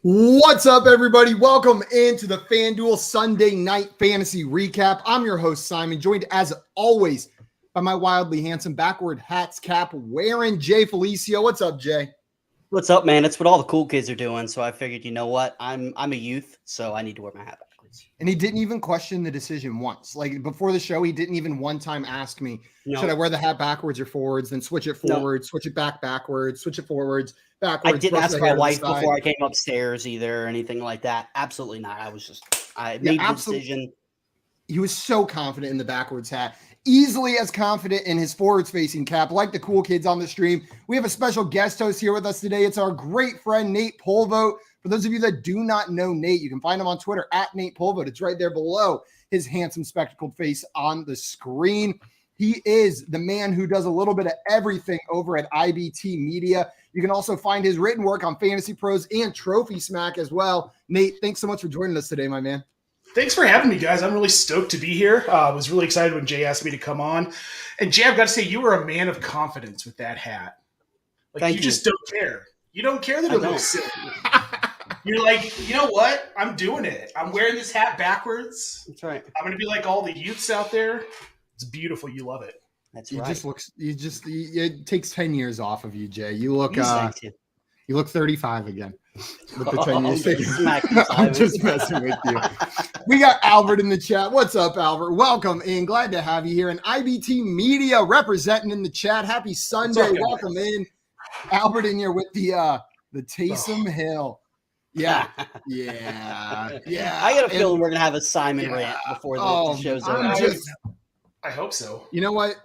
What's up, everybody? Welcome into the FanDuel Sunday Night Fantasy Recap. I'm your host, Simon, joined as always by my wildly handsome backward hats cap wearing Jay Felicio. What's up, Jay? What's up, man? It's what all the cool kids are doing. So I figured, you know what? I'm a youth, so I need to wear my hat backwards. And he didn't even question the decision once. Like before the show, he didn't even one time ask me, should I wear the hat backwards or forwards? Then switch it forwards, switch it backwards, switch it forwards. Backwards, I didn't ask my wife before I came upstairs either or anything like that. Absolutely not. I made the decision. He was so confident in the backwards hat, easily as confident in his forwards facing cap, like the cool kids on the stream. We have a special guest host here with us today. It's our great friend, Nate Polvote. For those of you that do not know Nate, you can find him on Twitter at Nate Polvote. It's right there below his handsome spectacled face on the screen. He is the man who does a little bit of everything over at IBT Media. You can also find his written work on Fantasy Pros and Trophy Smack as well. Nate, thanks so much for joining us today, my man. Thanks for having me, guys. I'm really stoked to be here. I was really excited when Jay asked me to come on. And Jay, I've got to say, you were a man of confidence with that hat. Like, you just don't care. You don't care that it looks silly. You're like, you know what? I'm doing it. I'm wearing this hat backwards. That's right. I'm going to be like all the youths out there. It's beautiful. You love it. That's right. It takes 10 years off of you, Jay. You look 35 again. With the 10 years. I'm just messing with you. We got Albert in the chat. What's up, Albert? Welcome in. Glad to have you here. And IBT Media representing in the chat. Happy Sunday. Welcome in. Albert in here with the Taysom Hill. Yeah. I got a feeling we're gonna have a Simon rant before the show's over. I hope so. You know what?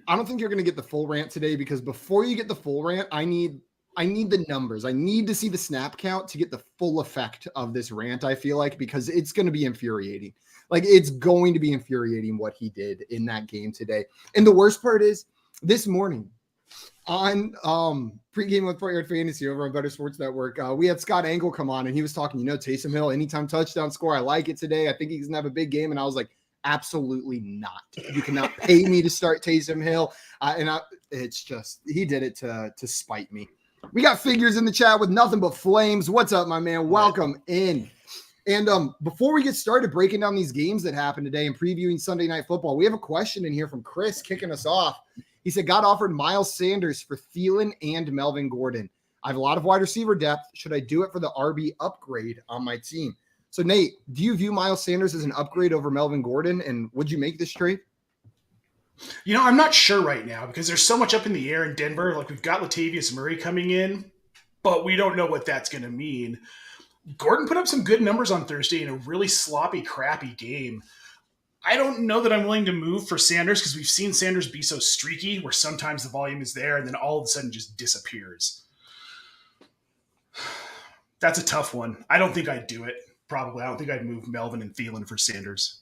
I don't think you're gonna get the full rant today because before you get the full rant, I need the numbers. I need to see the snap count to get the full effect of this rant, I feel like, because it's going to be infuriating. Like, it's going to be infuriating what he did in that game today. And the worst part is this morning on pregame with Brightwell Fantasy over on Better Sports Network, we had Scott Angle come on and he was talking, Taysom Hill, anytime touchdown score. I like it today. I think he's going to have a big game. And I was like, absolutely not. You cannot pay me to start Taysom Hill. It's just, he did it to spite me. We got figures in the chat with nothing but flames. What's up, my man? Welcome in. And before we get started breaking down these games that happened today and previewing Sunday Night Football, we have a question in here from Chris kicking us off. He said, got offered Miles Sanders for Thielen and Melvin Gordon. I have a lot of wide receiver depth. Should I do it for the RB upgrade on my team? So, Nate, do you view Miles Sanders as an upgrade over Melvin Gordon? And would you make this trade? I'm not sure right now because there's so much up in the air in Denver. Like, we've got Latavius Murray coming in, but we don't know what that's going to mean. Gordon put up some good numbers on Thursday in a really sloppy, crappy game. I don't know that I'm willing to move for Sanders because we've seen Sanders be so streaky where sometimes the volume is there and then all of a sudden just disappears. That's a tough one. I don't think I'd do it. Probably. I don't think I'd move Melvin and Thielen for Sanders.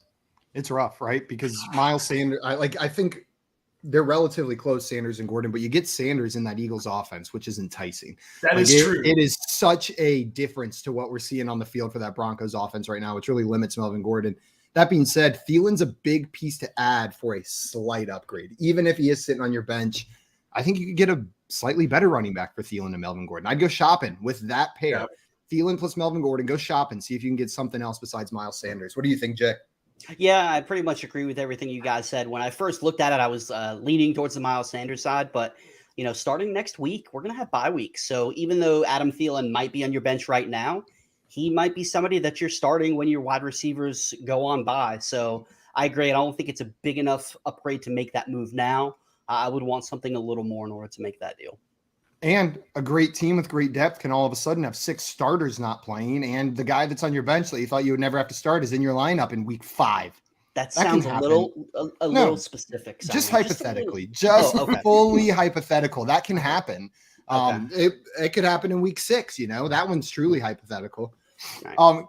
It's rough, right? Because Miles Sanders, I think they're relatively close, Sanders and Gordon, but you get Sanders in that Eagles offense, which is enticing. That is true. It is such a difference to what we're seeing on the field for that Broncos offense right now, which really limits Melvin Gordon. That being said, Thielen's a big piece to add for a slight upgrade. Even if he is sitting on your bench, I think you could get a slightly better running back for Thielen and Melvin Gordon. I'd go shopping with that pair. Yep. Thielen plus Melvin Gordon, go shopping, see if you can get something else besides Miles Sanders. What do you think, Jay? Yeah, I pretty much agree with everything you guys said. When I first looked at it, I was leaning towards the Miles Sanders side, but starting next week, we're going to have bye weeks. So even though Adam Thielen might be on your bench right now, he might be somebody that you're starting when your wide receivers go on bye. So I agree. I don't think it's a big enough upgrade to make that move now. I would want something a little more in order to make that deal. And a great team with great depth can all of a sudden have 6 starters not playing, and the guy that's on your bench that you thought you would never have to start is in your lineup in week 5. That sounds a little specific. Simon. Just hypothetically, fully hypothetical. That can happen. Okay. It could happen in week 6. That one's truly hypothetical. Right.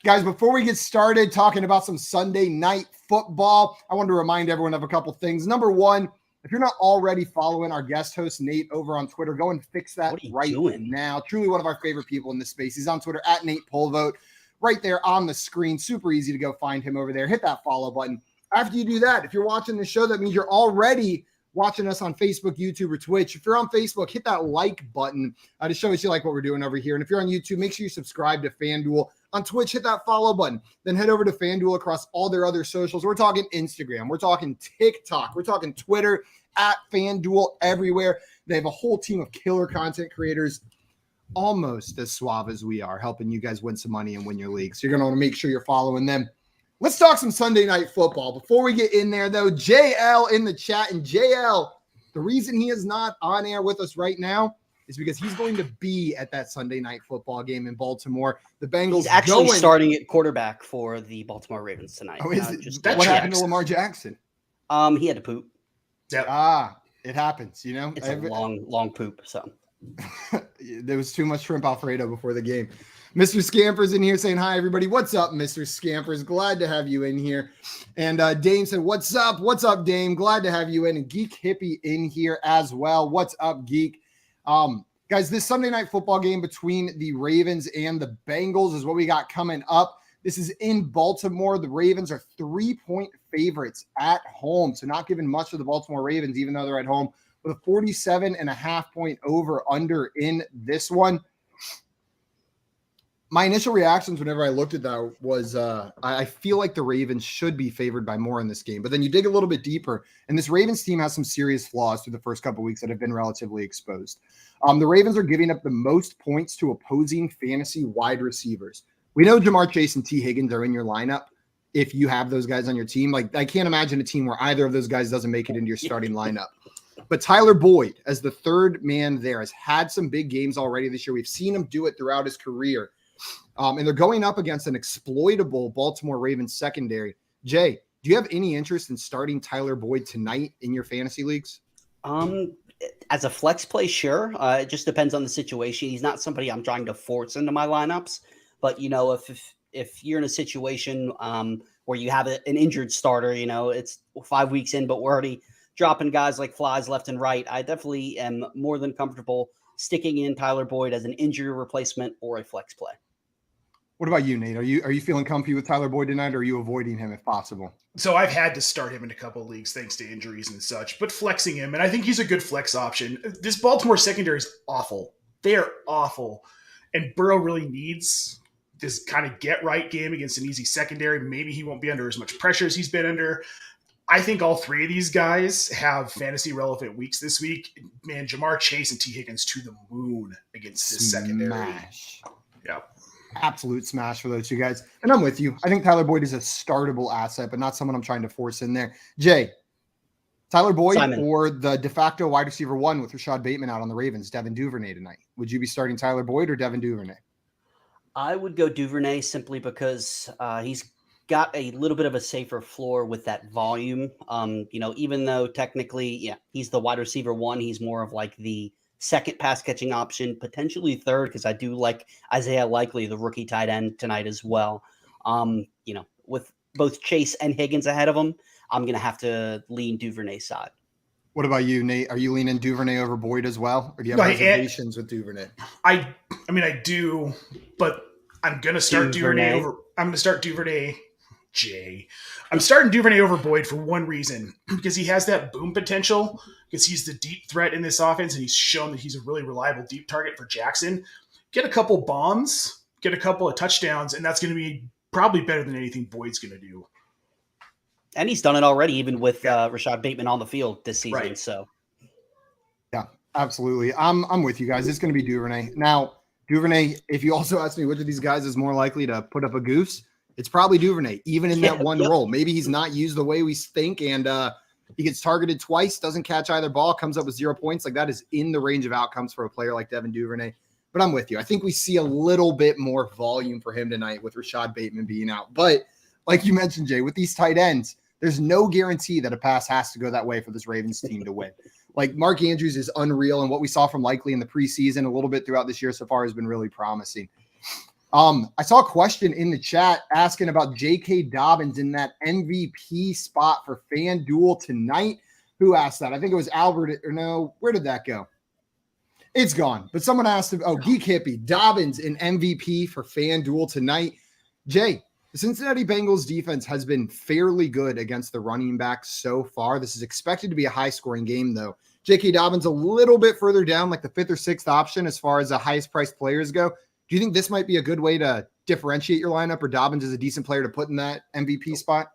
Guys, before we get started talking about some Sunday Night Football, I want to remind everyone of a couple things. Number one, if you're not already following our guest host, Nate, over on Twitter, go and fix that right now. Truly one of our favorite people in this space. He's on Twitter at Nate Polvote, right there on the screen. Super easy to go find him over there. Hit that follow button. After you do that, if you're watching the show, that means you're already watching us on Facebook, YouTube, or Twitch. If you're on Facebook, hit that like button to show us you like what we're doing over here. And if you're on YouTube, make sure you subscribe to FanDuel. On Twitch, hit that follow button. Then head over to FanDuel across all their other socials. We're talking Instagram. We're talking TikTok. We're talking Twitter, at FanDuel everywhere. They have a whole team of killer content creators, almost as suave as we are, helping you guys win some money and win your league. So you're going to want to make sure you're following them. Let's talk some Sunday Night Football. Before we get in there, though, JL in the chat. And JL, the reason he is not on air with us right now is because he's going to be at that Sunday Night Football game in Baltimore. The Bengals He's actually starting at quarterback for the Baltimore Ravens tonight. Oh, is it? What happened to Lamar Jackson? He had to poop. Yep. It happens, you know. It's a long poop. So there was too much shrimp Alfredo before the game. Mr. Scamper's in here saying hi, everybody. What's up, Mr. Scampers? Glad to have you in here. And Dame said, "What's up? What's up, Dame? Glad to have you in." And Geek Hippie in here as well. What's up, Geek? Guys, this Sunday Night Football game between the Ravens and the Bengals is what we got coming up. This is in Baltimore. The Ravens are 3-point favorites at home. So not giving much to the Baltimore Ravens, even though they're at home, with a 47.5 point over under in this one. My initial reactions whenever I looked at that was I feel like the Ravens should be favored by more in this game. But then you dig a little bit deeper, and this Ravens team has some serious flaws through the first couple of weeks that have been relatively exposed. The Ravens are giving up the most points to opposing fantasy wide receivers. We know Jamar Chase and T. Higgins are in your lineup if you have those guys on your team. Like, I can't imagine a team where either of those guys doesn't make it into your starting lineup. But Tyler Boyd, as the third man there, has had some big games already this year. We've seen him do it throughout his career. And they're going up against an exploitable Baltimore Ravens secondary. Jay, do you have any interest in starting Tyler Boyd tonight in your fantasy leagues? As a flex play, sure. It just depends on the situation. He's not somebody I'm trying to force into my lineups. But, you know, if you're in a situation where you have an injured starter, you know, it's 5 weeks in, but we're already dropping guys like flies left and right, I definitely am more than comfortable sticking in Tyler Boyd as an injury replacement or a flex play. What about you, Nate? Are you feeling comfy with Tyler Boyd tonight, or are you avoiding him if possible? So I've had to start him in a couple of leagues thanks to injuries and such, but flexing him, and I think he's a good flex option. This Baltimore secondary is awful. They are awful. And Burrow really needs this kind of get-right game against an easy secondary. Maybe he won't be under as much pressure as he's been under. I think all three of these guys have fantasy-relevant weeks this week. Man, Jamar Chase and T. Higgins to the moon against this secondary. Yeah. Absolute smash for those two guys. And I'm with you. I think Tyler Boyd is a startable asset, but not someone I'm trying to force in there. Jay, Tyler Boyd or the de facto wide receiver one with Rashad Bateman out on the Ravens, Devin Duvernay tonight? Would you be starting Tyler Boyd or Devin Duvernay? I would go Duvernay simply because he's got a little bit of a safer floor with that volume. You know, even though technically, he's the wide receiver one, he's more of like the second pass catching option, potentially third, because I do like Isaiah Likely, the rookie tight end, tonight as well. You know, with both Chase and Higgins ahead of him, I'm going to have to lean Duvernay's side. What about you, Nate? Are you leaning Duvernay over Boyd as well? Or do you have reservations with Duvernay? I mean, I do, but I'm going to start Duvernay over. I'm going to start Duvernay. I'm starting Duvernay over Boyd for one reason, because he has that boom potential, because he's the deep threat in this offense, and he's shown that he's a really reliable deep target for Jackson. Get a couple bombs, get a couple of touchdowns, and that's going to be probably better than anything Boyd's going to do. And he's done it already, even with Rashad Bateman on the field this season. Right. So, yeah, absolutely. I'm with you guys. It's going to be Duvernay. Now, Duvernay, if you also ask me which of these guys is more likely to put up a goose, it's probably Duvernay, even in that one role. Maybe he's not used the way we think, and he gets targeted twice, doesn't catch either ball, comes up with 0 points. Like, that is in the range of outcomes for a player like Devin Duvernay. But I'm with you. I think we see a little bit more volume for him tonight with Rashad Bateman being out. But like you mentioned, Jay, with these tight ends, there's no guarantee that a pass has to go that way for this Ravens team to win. Like, Mark Andrews is unreal, and what we saw from Likely in the preseason a little bit throughout this year so far has been really promising. I saw a question in the chat asking about J.K. Dobbins in that MVP spot for FanDuel tonight. Who asked that? I think it was Albert. Or no, where did that go? It's gone. But someone asked, Geek Hippie, Dobbins in MVP for FanDuel tonight. Jay, The Cincinnati Bengals defense has been fairly good against the running backs so far. This is expected to be a high-scoring game, though. J.K. Dobbins a little bit further down, like the 5th or 6th option as far as the highest-priced players go. Do you think this might be a good way to differentiate your lineup, or Dobbins is a decent player to put in that MVP spot?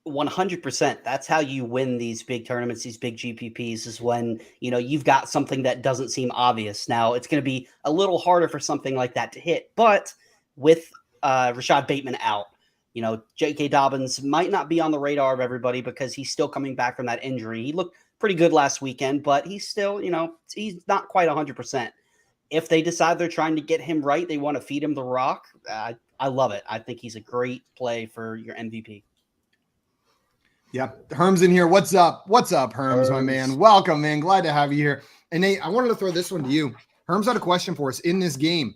100%. That's how you win these big tournaments, these big GPPs, is when, you've got something that doesn't seem obvious. Now, it's going to be a little harder for something like that to hit, but with Rashad Bateman out, J.K. Dobbins might not be on the radar of everybody because he's still coming back from that injury. He looked pretty good last weekend, but he's still, he's not quite 100%. If they decide they're trying to get him right, they want to feed him the rock. I love it. I think he's a great play for your MVP. Yeah, Herm's in here. What's up? What's up, Herms, my man? Welcome, man. Glad to have you here. And Nate, I wanted to throw this one to you. Herms had a question for us in this game.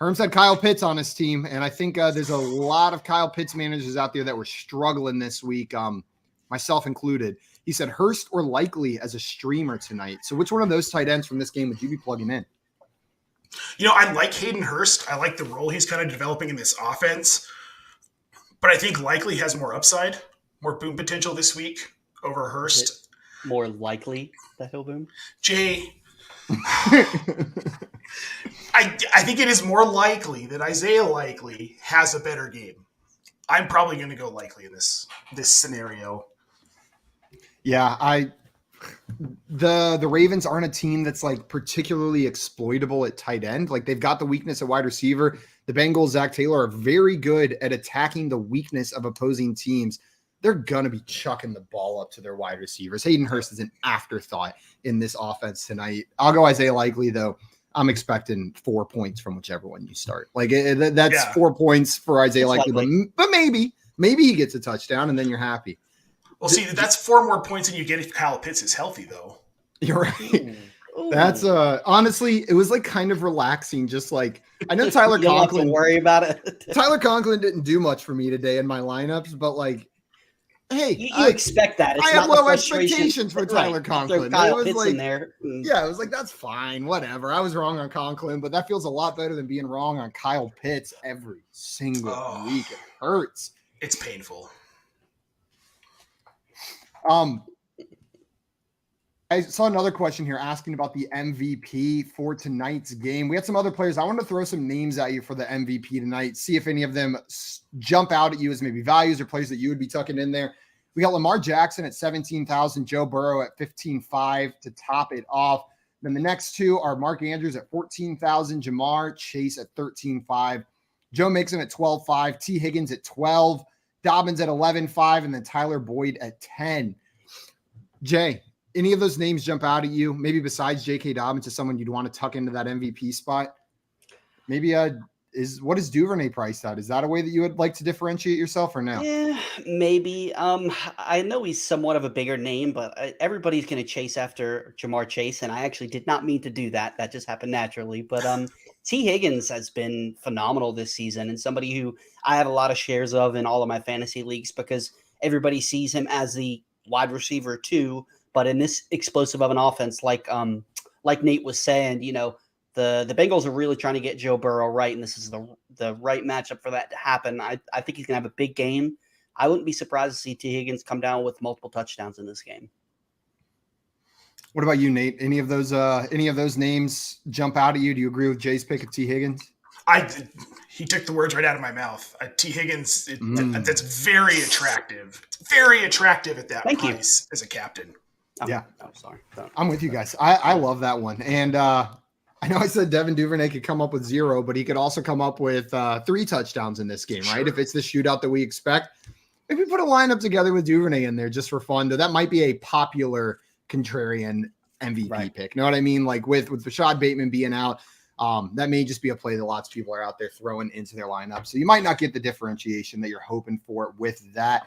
Herms had Kyle Pitts on his team, and I think there's a lot of Kyle Pitts managers out there that were struggling this week, myself included. He said Hurst or Likely as a streamer tonight. So which one of those tight ends from this game would you be plugging in? I like Hayden Hurst. I like the role he's kind of developing in this offense. But I think Likely has more upside, more boom potential this week over Hurst. More likely that he'll boom? Jay, I think it is more likely that Isaiah Likely has a better game. I'm probably going to go Likely in this scenario. Yeah, the Ravens aren't a team that's like particularly exploitable at tight end. Like they've got the weakness at wide receiver. The Bengals, Zach Taylor, are very good at attacking the weakness of opposing teams. They're going to be chucking the ball up to their wide receivers. Hayden Hurst is an afterthought in this offense tonight. I'll go Isaiah Likely, though. I'm expecting 4 points from whichever one you start. Like that's 4 points for Isaiah Likely, but maybe he gets a touchdown and then you're happy. Well, see, that's 4 more points than you get if Kyle Pitts is healthy, though. You're right. Ooh. That's honestly, it was like kind of relaxing. Just like I know Tyler Conklin. Don't worry about it. Tyler Conklin didn't do much for me today in my lineups, but like, hey, you expect that. It's I have low expectations for Tyler Conklin. Kyle Pitts like, in there. Yeah, it was like that's fine, whatever. I was wrong on Conklin, but that feels a lot better than being wrong on Kyle Pitts every single week. It hurts. It's painful. I saw another question here asking about the MVP for tonight's game. We had some other players. I wanted to throw some names at you for the MVP tonight, see if any of them jump out at you as maybe values or players that you would be tucking in there. We got Lamar Jackson at 17,000, Joe Burrow at 15,500 to top it off. Then the next two are Mark Andrews at 14,000, Jamar Chase at 13,500, Joe Mixon at 12,500, T. Higgins at 12,000, Dobbins at 11,500, and then Tyler Boyd at 10,000. Jay, any of those names jump out at you? Maybe besides J.K. Dobbins is someone you'd want to tuck into that MVP spot? Maybe what is Duvernay priced at? Is that a way that you would like to differentiate yourself or no? Yeah, maybe. I know he's somewhat of a bigger name, but everybody's going to chase after Jamar Chase, and I actually did not mean to do that. That just happened naturally. But T. Higgins has been phenomenal this season, and somebody who I have a lot of shares of in all of my fantasy leagues because everybody sees him as the wide receiver too. But in this explosive of an offense, like Nate was saying, the Bengals are really trying to get Joe Burrow right, and this is the right matchup for that to happen. I think he's going to have a big game. I wouldn't be surprised to see T. Higgins come down with multiple touchdowns in this game. What about you, Nate? Any of those names jump out at you? Do you agree with Jay's pick of T. Higgins? He took the words right out of my mouth. T. Higgins, that's very attractive. It's very attractive at that price as a captain. Yeah. Oh, sorry. I'm with you guys. I love that one. And I know I said Devin Duvernay could come up with 0, but he could also come up with 3 touchdowns in this game, right? If it's the shootout that we expect. Maybe put a lineup together with Duvernay in there just for fun. Though that might be a popular contrarian MVP pick. You know what I mean? Like with Rashad Bateman being out, that may just be a play that lots of people are out there throwing into their lineup. So you might not get the differentiation that you're hoping for with that.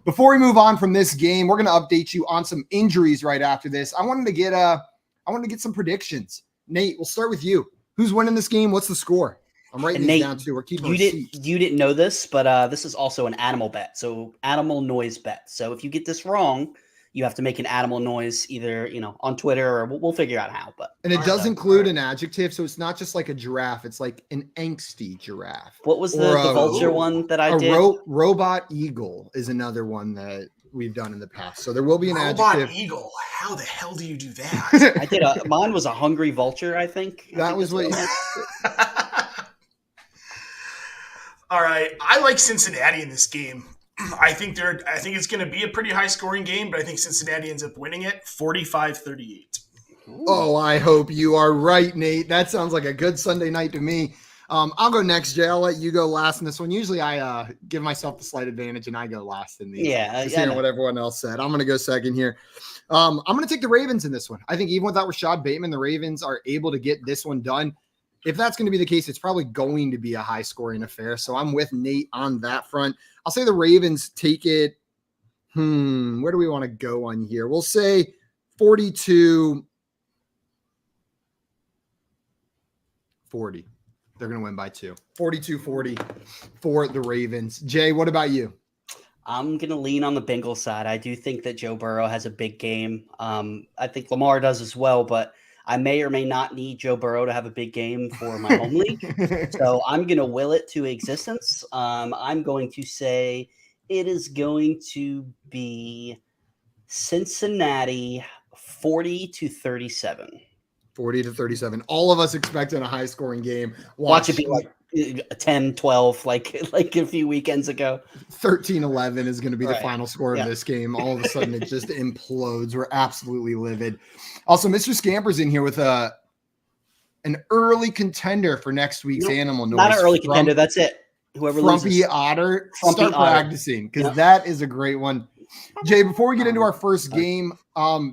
Before we move on from this game, we're going to update you on some injuries right after this. I wanted to get some predictions. Nate, we'll start with you. Who's winning this game? What's the score? I'm writing these down too. We're keeping receipts. You didn't know this, but this is also an animal bet. So animal noise bet. So if you get this wrong, you have to make an animal noise either, on Twitter or we'll figure out how. But and it does include an adjective, so it's not just like a giraffe. It's like an angsty giraffe. What was the vulture one that I did? Robot eagle is another one that we've done in the past. So there will be an adjective. Robot eagle. How the hell do you do that? I did mine was a hungry vulture, I think. That was what. All right, I like Cincinnati in this game. I think it's going to be a pretty high scoring game, but I think Cincinnati ends up winning it 45-38. Oh, I hope you are right, Nate. That sounds like a good Sunday night to me. I'll go next, Jay. I'll let you go last in this one. Usually I give myself the slight advantage and I go last in these. Yeah. Just hearing what everyone else said. I'm going to go second here. I'm going to take the Ravens in this one. I think even without Rashad Bateman, the Ravens are able to get this one done. If that's going to be the case, it's probably going to be a high-scoring affair. So I'm with Nate on that front. I'll say the Ravens take it. Where do we want to go on here? We'll say 42-40. They're going to win by 2. 42-40 for the Ravens. Jay, what about you? I'm going to lean on the Bengals side. I do think that Joe Burrow has a big game. I think Lamar does as well, but I may or may not need Joe Burrow to have a big game for my home league. So I'm going to will it to existence. I'm going to say it is going to be Cincinnati 40-37. 40-37. All of us expecting a high-scoring game. Watch it be like 10-12 like a few weekends ago. 13-11 is going to be the final score of Yeah. this game. All of a sudden, it just implodes. We're absolutely livid. Also, Mr. Scamper's in here with an early contender for next week's Animal Noise. Not an early contender. That's it. Whoever Frumpy loses. Otter. Frumpy Start Otter. practicing because that is a great one. Jay, before we get into our first game,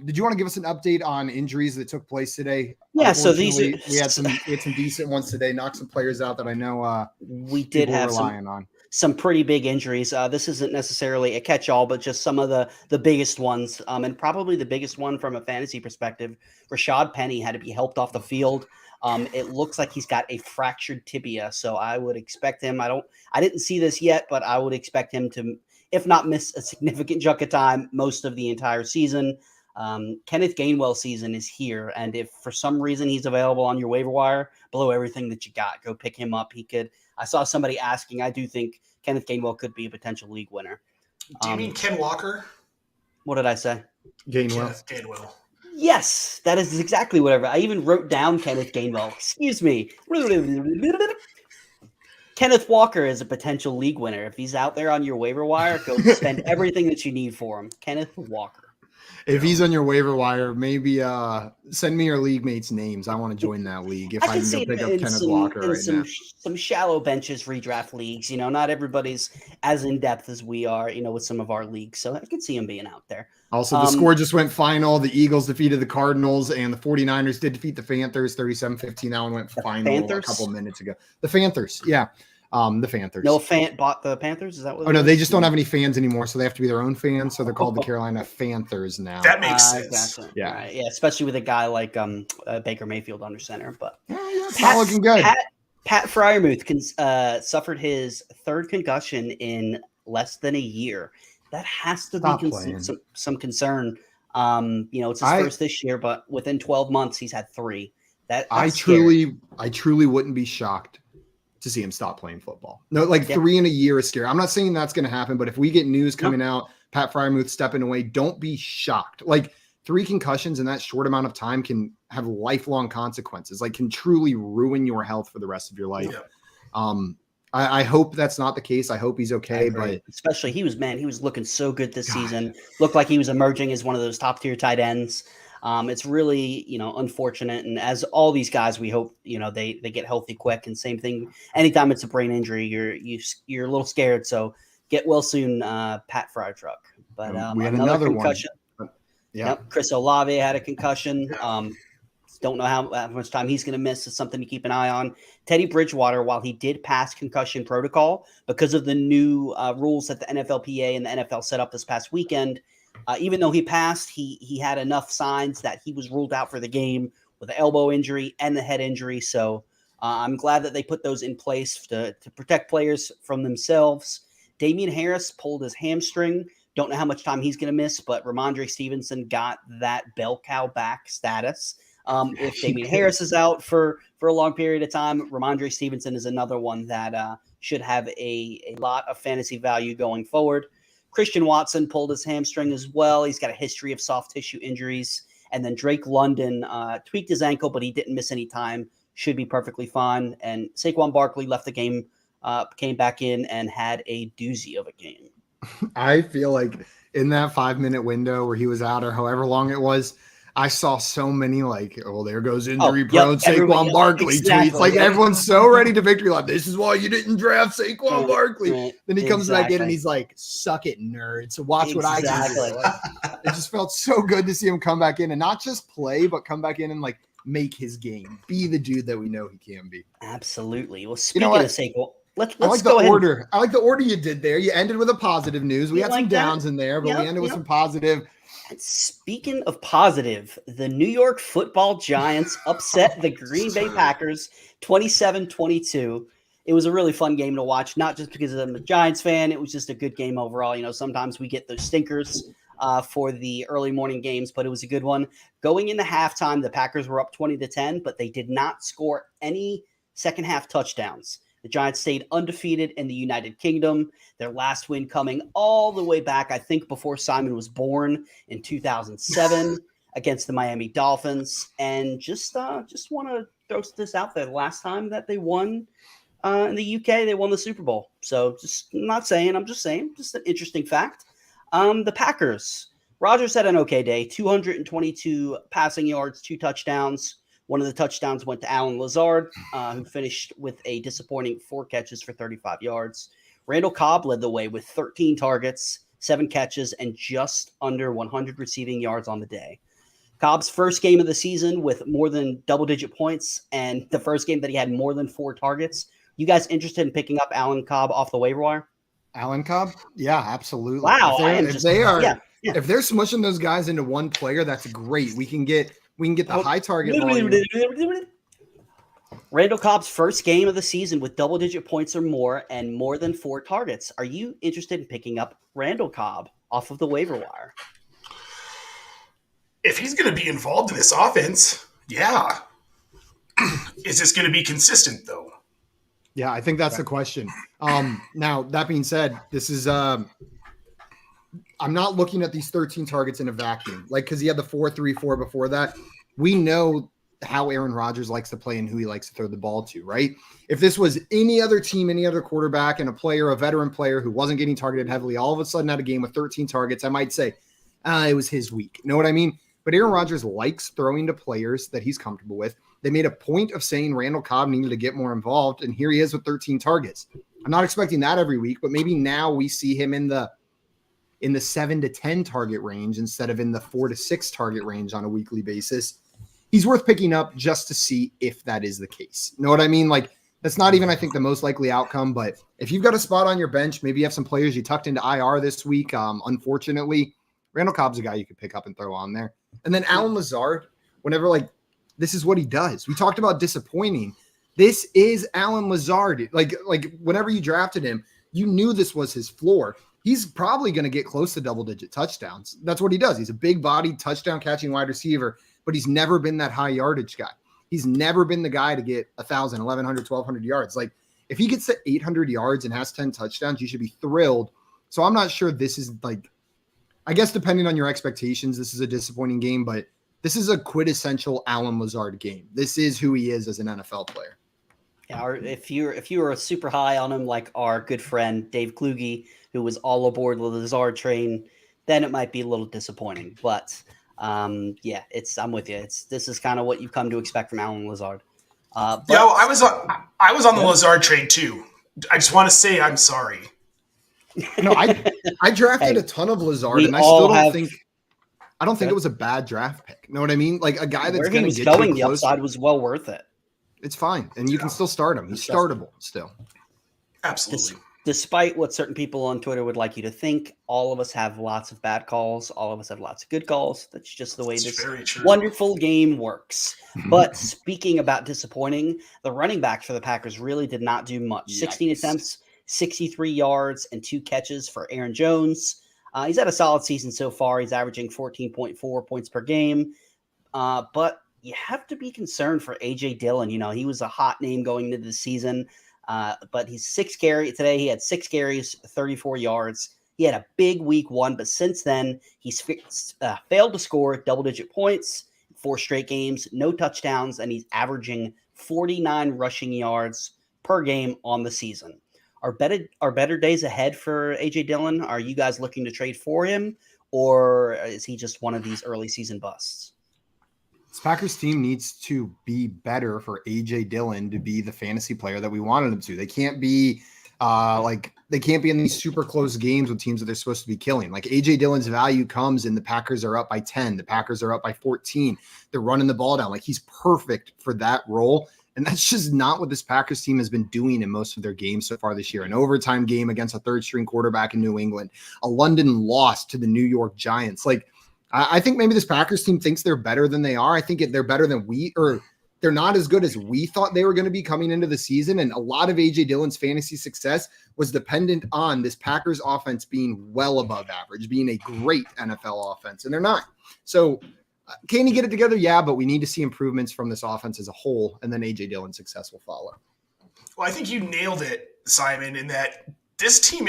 did you want to give us an update on injuries that took place today? Yeah, so these are, we had some decent ones today. Knocked some players out that I know we did have some pretty big injuries. This isn't necessarily a catch-all, but just some of the biggest ones, and probably the biggest one from a fantasy perspective. Rashad Penny had to be helped off the field. It looks like he's got a fractured tibia, so I would expect him. I didn't see this yet, but I would expect him to, if not miss a significant chunk of time, most of the entire season. Kenneth Gainwell season is here, and if for some reason he's available on your waiver wire, blow everything that you got. Go pick him up. I saw somebody asking. I do think Kenneth Gainwell could be a potential league winner. Do you mean Ken Walker? What did I say? Gainwell. Yes, that is exactly whatever. I even wrote down Kenneth Gainwell. Excuse me. Kenneth Walker is a potential league winner. If he's out there on your waiver wire, go spend everything that you need for him. Kenneth Walker. If he's on your waiver wire, maybe send me your league mates' names. I want to join that league. If I can go pick up Kenneth Walker right now. Some shallow benches redraft leagues. Not everybody's as in depth as we are. With some of our leagues, so I could see him being out there. Also, the score just went final. The Eagles defeated the Cardinals, and the 49ers did defeat the Panthers 37-15. That one went final a couple minutes ago. The Panthers, yeah. The Panthers. No fan bought the Panthers? Is that what? Oh, no, they just don't have any fans anymore, so they have to be their own fans. So they're called the Carolina Panthers now. That makes sense. Exactly. Yeah. Right. Yeah, especially with a guy like Baker Mayfield under center. But it's not looking good. Pat Freiermuth suffered his third concussion in less than a year. That has to be some concern. It's his first this year, but within 12 months, he's had 3. I truly wouldn't be shocked to see him stop playing football. No, 3 in a year is scary. I'm not saying that's going to happen, but if we get news coming out, Pat Freiermuth stepping away, don't be shocked. 3 concussions in that short amount of time can have lifelong consequences, can truly ruin your health for the rest of your life. Yeah. I hope that's not the case. I hope he's okay, but especially he was looking so good this season. Looked like he was emerging as one of those top tier tight ends. It's really, unfortunate. And as all these guys, we hope, they get healthy quick. And same thing, anytime it's a brain injury, you're a little scared. So get well soon, Pat Freiermuth. But we had another concussion. One. Yeah. Chris Olave had a concussion. Don't know how much time he's going to miss. Is something to keep an eye on. Teddy Bridgewater, while he did pass concussion protocol because of the new rules that the NFLPA and the NFL set up this past weekend, even though he passed, he had enough signs that he was ruled out for the game with the elbow injury and the head injury. So I'm glad that they put those in place to protect players from themselves. Damien Harris pulled his hamstring. Don't know how much time he's going to miss, but Ramondre Stevenson got that bell cow back status. If Damien Harris is out for a long period of time, Ramondre Stevenson is another one that should have a lot of fantasy value going forward. Christian Watson pulled his hamstring as well. He's got a history of soft tissue injuries. And then Drake London tweaked his ankle, but he didn't miss any time. Should be perfectly fine. And Saquon Barkley left the game, came back in and had a doozy of a game. I feel like in that 5-minute window where he was out or however long it was, I saw so many there goes injury prone Saquon Barkley tweets. Like everyone's so ready to victory lap. This is why you didn't draft Saquon Barkley. Right. Then he comes back in and he's like, suck it, nerd. So watch what I do. It just felt so good to see him come back in and not just play, but come back in and make his game. Be the dude that we know he can be. Absolutely. Well, speaking of Saquon, let's I like go the ahead. order. I like the order you did there. You ended with a positive news. We had some downs in there, but we ended with some positive. And speaking of positive, the New York Football Giants upset the Green Bay Packers 27-22. It was a really fun game to watch, not just because I'm a Giants fan. It was just a good game overall. Sometimes we get those stinkers for the early morning games, but it was a good one. Going into halftime, the Packers were up 20-10, but they did not score any second half touchdowns. The Giants stayed undefeated in the United Kingdom, their last win coming all the way back, I think, before Simon was born in 2007 against the Miami Dolphins. And just want to throw this out there. The last time that they won in the UK, they won the Super Bowl. So I'm just saying, just an interesting fact. The Packers, Rodgers had an okay day, 222 passing yards, 2 touchdowns. One of the touchdowns went to Alan Lazard, who finished with a disappointing 4 catches for 35 yards. Randall Cobb led the way with 13 targets, 7 catches, and just under 100 receiving yards on the day. Cobb's first game of the season with more than double-digit points, and the first game that he had more than 4 targets. You guys interested in picking up Alan Cobb off the waiver wire? Alan Cobb? Yeah, absolutely. Wow. If they're smushing those guys into one player, that's great. We can get the high target volume. Randall Cobb's first game of the season with double-digit points or more and more than 4 targets. Are you interested in picking up Randall Cobb off of the waiver wire? If he's going to be involved in this offense, yeah. Is this going to be consistent, though? Yeah, I think that's the question. Now, that being said, this is I'm not looking at these 13 targets in a vacuum, because he had the 4-3-4 before that. We know how Aaron Rodgers likes to play and who he likes to throw the ball to, right? If this was any other team, any other quarterback and a veteran player who wasn't getting targeted heavily, all of a sudden had a game with 13 targets, I might say it was his week. You know what I mean? But Aaron Rodgers likes throwing to players that he's comfortable with. They made a point of saying Randall Cobb needed to get more involved, and here he is with 13 targets. I'm not expecting that every week, but maybe now we see him in the 7 to 10 target range instead of in the 4 to 6 target range on a weekly basis. He's worth picking up just to see if that is the case. You know what I mean? That's not even, I think, the most likely outcome, but if you've got a spot on your bench, maybe you have some players you tucked into IR this week. Unfortunately, Randall Cobb's a guy you could pick up and throw on there. And then Alan Lazard, whenever this is what he does. We talked about disappointing. This is Alan Lazard. Whenever you drafted him, you knew this was his floor. He's probably going to get close to double-digit touchdowns. That's what he does. He's a big-bodied, touchdown-catching wide receiver, but he's never been that high-yardage guy. He's never been the guy to get 1,000, 1,100, 1,200 yards. If he gets to 800 yards and has 10 touchdowns, you should be thrilled. So I'm not sure this is, I guess depending on your expectations, this is a disappointing game, but this is a quintessential Alan Lazard game. This is who he is as an NFL player. Yeah, or if you were super high on him, like our good friend Dave Kluge, who was all aboard the Lazard train, then it might be a little disappointing. But I'm with you. This is kind of what you've come to expect from Alan Lazard. I was on the Lazard train too. I just want to say I'm sorry. No, I drafted a ton of Lazard, and I still don't think. I don't think it was a bad draft pick. You know what I mean? A guy that's going to get going, the upside was well worth it. It's fine, and you can still start him. He's startable still. Absolutely. Despite what certain people on Twitter would like you to think, all of us have lots of bad calls. All of us have lots of good calls. That's just the way this wonderful game works. But speaking about disappointing, the running backs for the Packers really did not do much. 16 attempts, 63 yards, and 2 catches for Aaron Jones. He's had a solid season so far. He's averaging 14.4 points per game. But you have to be concerned for A.J. Dillon. He was a hot name going into the season, but he's 6 carries. Today he had 6 carries, 34 yards. He had a big week 1, but since then he's failed to score double-digit points, 4 straight games, no touchdowns, and he's averaging 49 rushing yards per game on the season. Are better days ahead for A.J. Dillon? Are you guys looking to trade for him, or is he just one of these early season busts? This Packers team needs to be better for A.J. Dillon to be the fantasy player that we wanted him to. They can't be in these super close games with teams that they're supposed to be killing. Like A.J. Dillon's value comes in the Packers are up by 10. The Packers are up by 14. They're running the ball down. Like he's perfect for that role. And that's just not what this Packers team has been doing in most of their games so far this year. An overtime game against a third-string quarterback in New England, a London loss to the New York Giants. Like, I think maybe this Packers team thinks they're better than they are. I think they're better than they're not as good as we thought they were going to be coming into the season. And a lot of A.J. Dillon's fantasy success was dependent on this Packers offense being well above average, being a great NFL offense. And they're not. So can he get it together? Yeah, but we need to see improvements from this offense as a whole, and then A.J. Dillon's success will follow. Well, I think you nailed it, Simon, in that this team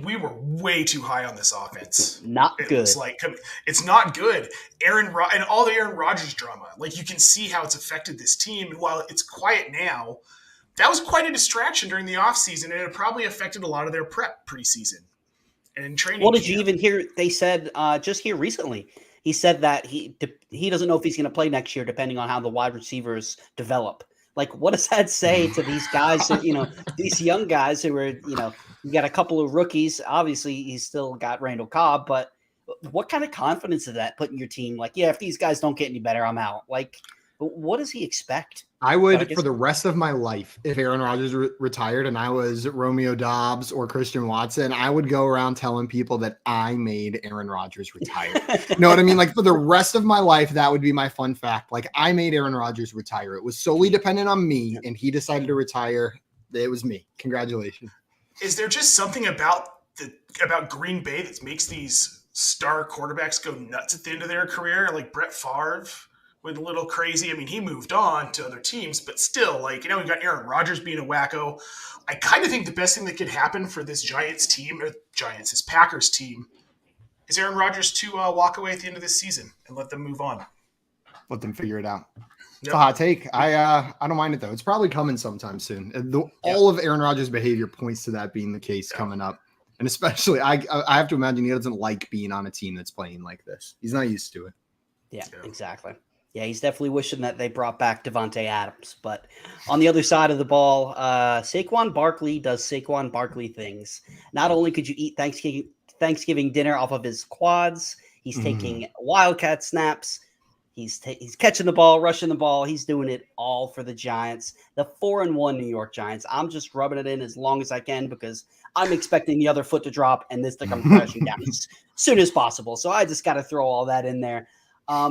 we were way too high on this offense. Not good. It's like, it's not good. And all the Aaron Rodgers drama, like you can see how it's affected this team. And while it's quiet now, that was quite a distraction during the offseason, and it probably affected a lot of their prep preseason and in training. What did you even hear? They said just here recently, he said that he doesn't know if he's going to play next year, depending on how the wide receivers develop. Like, what does that say to these guys that, these young guys who are, you got a couple of rookies. Obviously, he's still got Randall Cobb, but what kind of confidence is that putting your team? Like, yeah, if these guys don't get any better, I'm out. Like, what does he expect? I would, for the rest of my life, if Aaron Rodgers retired and I was Romeo Doubs or Christian Watson, I would go around telling people that I made Aaron Rodgers retire. You know what I mean? Like for the rest of my life, that would be my fun fact. Like I made Aaron Rodgers retire. It was solely dependent on me, and he decided to retire. It was me. Congratulations. Is there just something about Green Bay that makes these star quarterbacks go nuts at the end of their career? Like Brett Favre went a little crazy. I mean, he moved on to other teams, but still, like, we've got Aaron Rodgers being a wacko. I kind of think the best thing that could happen for this this Packers team is Aaron Rodgers to walk away at the end of this season and let them move on. Let them figure it out. It's a hot take. I don't mind it, though. It's probably coming sometime soon. All of Aaron Rodgers' behavior points to that being the case coming up. And especially, I have to imagine he doesn't like being on a team that's playing like this. He's not used to it. Yeah, exactly. Yeah, he's definitely wishing that they brought back Devontae Adams. But on the other side of the ball, Saquon Barkley does Saquon Barkley things. Not only could you eat Thanksgiving dinner off of his quads, he's taking wildcat snaps. He's catching the ball, rushing the ball. He's doing it all for the Giants, the 4-1 New York Giants. I'm just rubbing it in as long as I can because I'm expecting the other foot to drop and this to come crashing down as soon as possible. So I just got to throw all that in there.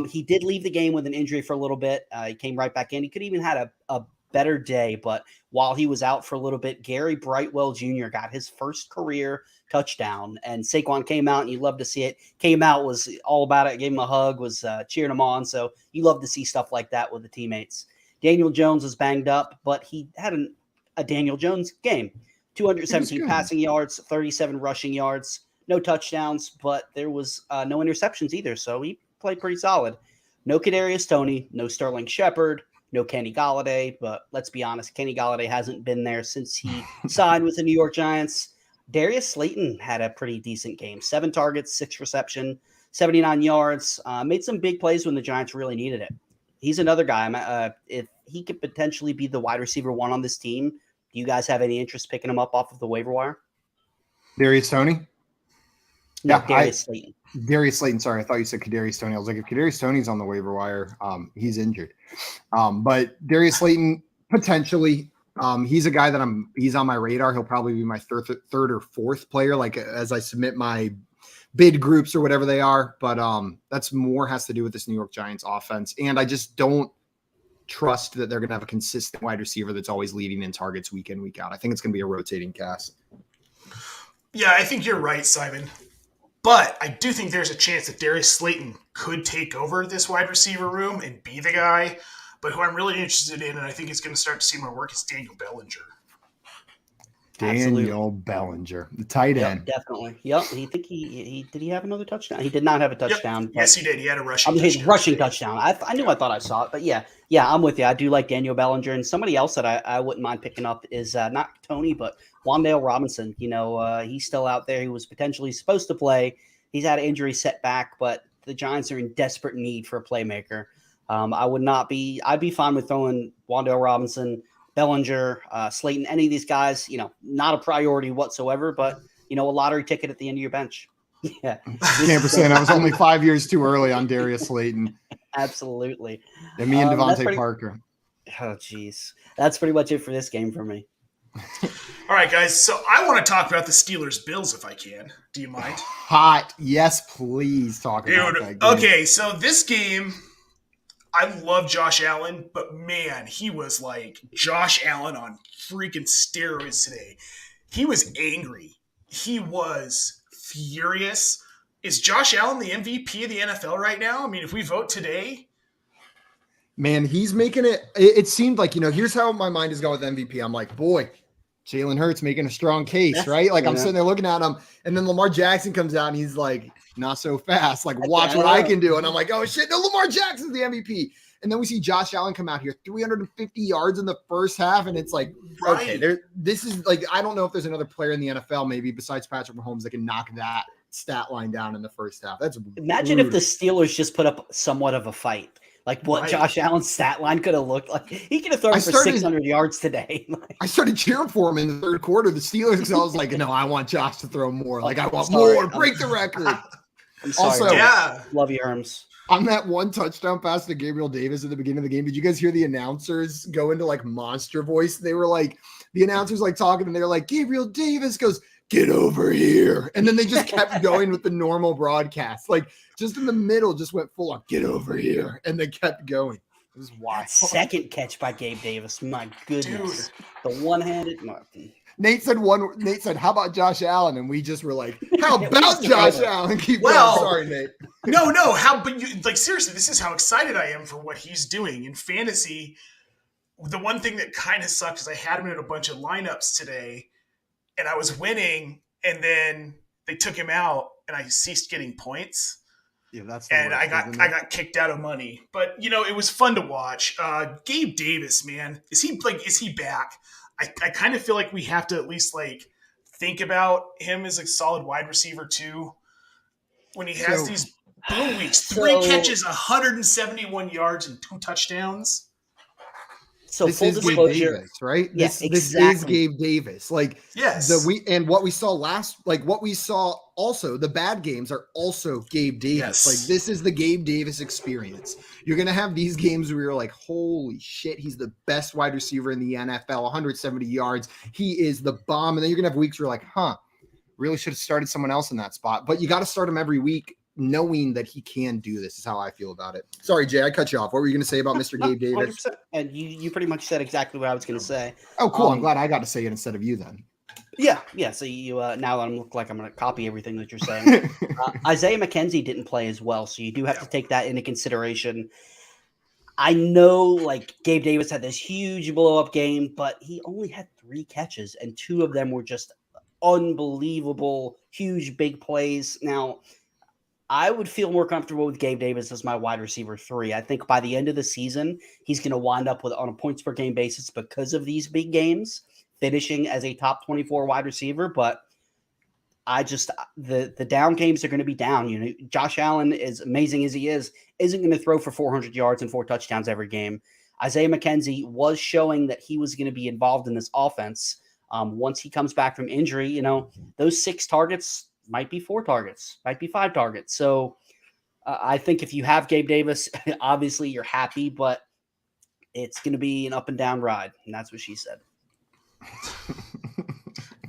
He did leave the game with an injury for a little bit. He came right back in. He could even had a better day, but while he was out for a little bit, Gary Brightwell Jr. got his first career touchdown, and Saquon came out, and you love to see it. Came out, was all about it, gave him a hug, was cheering him on. So you love to see stuff like that with the teammates. Daniel Jones was banged up, but he had a Daniel Jones game. 217 passing yards, 37 rushing yards, no touchdowns, but there was no interceptions either. So he played pretty solid. No Kadarius Toney, no Sterling Shepard, no Kenny Golladay, but let's be honest, Kenny Golladay hasn't been there since he signed with the New York Giants. Darius Slayton had a pretty decent game. 7 targets, 6 reception, 79 yards. Made some big plays when the Giants really needed it. He's another guy. If he could potentially be the wide receiver 1 on this team, do you guys have any interest picking him up off of the waiver wire? Darius Toney? No, Darius Slayton. Darius Slayton. Sorry, I thought you said Kadarius Toney. I was like, if Kadarius Toney's on the waiver wire, he's injured. But Darius Slayton, potentially, he's a guy that he's on my radar. He'll probably be my third or fourth player, like as I submit my bid groups or whatever they are. But that's more has to do with this New York Giants offense. And I just don't trust that they're going to have a consistent wide receiver that's always leading in targets week in, week out. I think it's going to be a rotating cast. Yeah, I think you're right, Simon. But I do think there's a chance that Darius Slayton could take over this wide receiver room and be the guy. But who I'm really interested in, and I think is going to start to see more work, is Daniel Bellinger. Daniel Bellinger, the tight end. Definitely. Yep. He did he have another touchdown? He did not have a touchdown. Yep. Yes, he did. He had a rushing touchdown. touchdown. Rushing touchdown. I thought I saw it, but yeah, I'm with you. I do like Daniel Bellinger, and somebody else that I wouldn't mind picking up is not Tony, but Wan'Dale Robinson. He's still out there. He was potentially supposed to play. He's had an injury setback, but the Giants are in desperate need for a playmaker. I'd be fine with throwing Wan'Dale Robinson, Bellinger, Slayton, any of these guys, not a priority whatsoever, but, a lottery ticket at the end of your bench. Yeah. Can't saying I was only 5 years too early on Darius Slayton. Absolutely. And me and Devontae Parker. Oh, geez. That's pretty much it for this game for me. All right, guys. So I want to talk about the Steelers-Bills if I can. Do you mind? Hot. Yes, please talk about that game. Okay, so this game – I love Josh Allen, but man, he was like Josh Allen on freaking steroids today. He was angry. He was furious. Is Josh Allen the MVP of the NFL right now? I mean, if we vote today. Man, he's making it. It seemed like, here's how my mind is going with MVP. I'm like, boy, Jalen Hurts making a strong case, right? Like I'm sitting there looking at him, and then Lamar Jackson comes out and he's like, not so fast. Like, watch what I can do. And I'm like, oh shit, no, Lamar Jackson's the MVP. And then we see Josh Allen come out here, 350 yards in the first half. And it's like, okay, this is like, I don't know if there's another player in the NFL, maybe besides Patrick Mahomes, that can knock that stat line down in the first half. That's Imagine if the Steelers just put up somewhat of a fight. Like what Josh Allen's stat line could have looked like. He could have thrown for 600 yards today. I started cheering for him in the third quarter, the Steelers, because I was like, no, I want Josh to throw more. Like, I want more. Break the record. I'm sorry. Also, love you, Herms. On that one touchdown pass to Gabriel Davis at the beginning of the game, did you guys hear the announcers go into like monster voice? They were like, the announcers like talking, and they were like, Gabriel Davis goes, get over here. And then they just kept going with the normal broadcast. Like, just in the middle, just went full on, get over here. And they kept going. It was wild. Second catch by Gabe Davis. My goodness. Dude. The one-handed Martin. Nate said, how about Josh Allen? And we just were like, how about Josh Allen? Keep going. Sorry, Nate. No. But seriously, this is how excited I am for what he's doing in fantasy. The one thing that kind of sucks is I had him in a bunch of lineups today, and I was winning, and then they took him out, and I ceased getting points. Yeah, that's and I got kicked out of money. But it was fun to watch. Gabe Davis, man, is he back? I kind of feel like we have to at least think about him as a solid wide receiver too. When he has these boom weeks, 3 catches, 171 yards, and 2 touchdowns. So this full is disclosure, Gabe Davis, right? Yes, this exactly. is Gabe Davis. What we saw also, the bad games are also Gabe Davis. Yes. Like, this is the Gabe Davis experience. You're gonna have these games where you're like, holy shit, he's the best wide receiver in the NFL, 170 yards. He is the bomb. And then you're gonna have weeks where you're like, really should have started someone else in that spot. But you got to start him every week, knowing that he can do this. Is how I feel about it. Sorry, Jay, I cut you off. What were you going to say about Mr. Gabe Davis? 100%. And you pretty much said exactly what I was going to say. Oh, cool. I'm glad I got to say it instead of you then. Yeah. So you now that I'm look like I'm going to copy everything that you're saying. Isaiah McKenzie didn't play as well, so you do have to take that into consideration. I know Gabe Davis had this huge blow-up game, but he only had 3 catches, and 2 of them were just unbelievable, huge, big plays. Now, I would feel more comfortable with Gabe Davis as my wide receiver 3. I think by the end of the season, he's going to wind up on a points per game basis because of these big games, finishing as a top 24 wide receiver. But the down games are going to be down. Josh Allen, as amazing as he is, isn't going to throw for 400 yards and 4 touchdowns every game. Isaiah McKenzie was showing that he was going to be involved in this offense. Once he comes back from injury, those 6 targets might be 4 targets, might be 5 targets. So I think if you have Gabe Davis, obviously you're happy, but it's going to be an up and down ride. And that's what she said.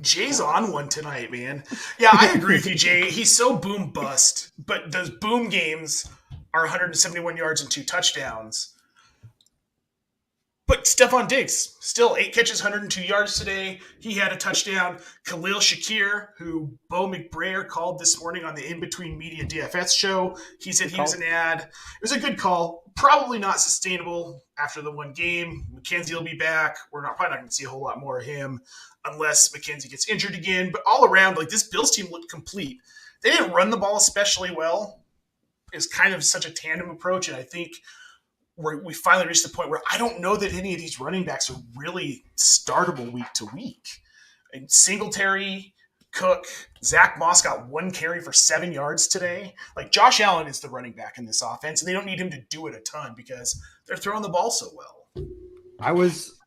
Jay's on one tonight, man. Yeah, I agree with you, Jay. He's so boom bust, but those boom games are 171 yards and 2 touchdowns. But Stephon Diggs, still 8 catches, 102 yards today. He had a touchdown. Khalil Shakir, who Bo McBrayer called this morning on the In Between Media DFS show, he said he was an ad. It was a good call. Probably not sustainable after the one game. McKenzie will be back. We're probably not going to see a whole lot more of him unless McKenzie gets injured again. But all around, like, this Bills team looked complete. They didn't run the ball especially well. It was kind of such a tandem approach, and I think we finally reached the point where I don't know that any of these running backs are really startable week to week. And Singletary, Cook, Zach Moss got 1 carry for 7 yards today. Like, Josh Allen is the running back in this offense, and they don't need him to do it a ton because they're throwing the ball so well. I was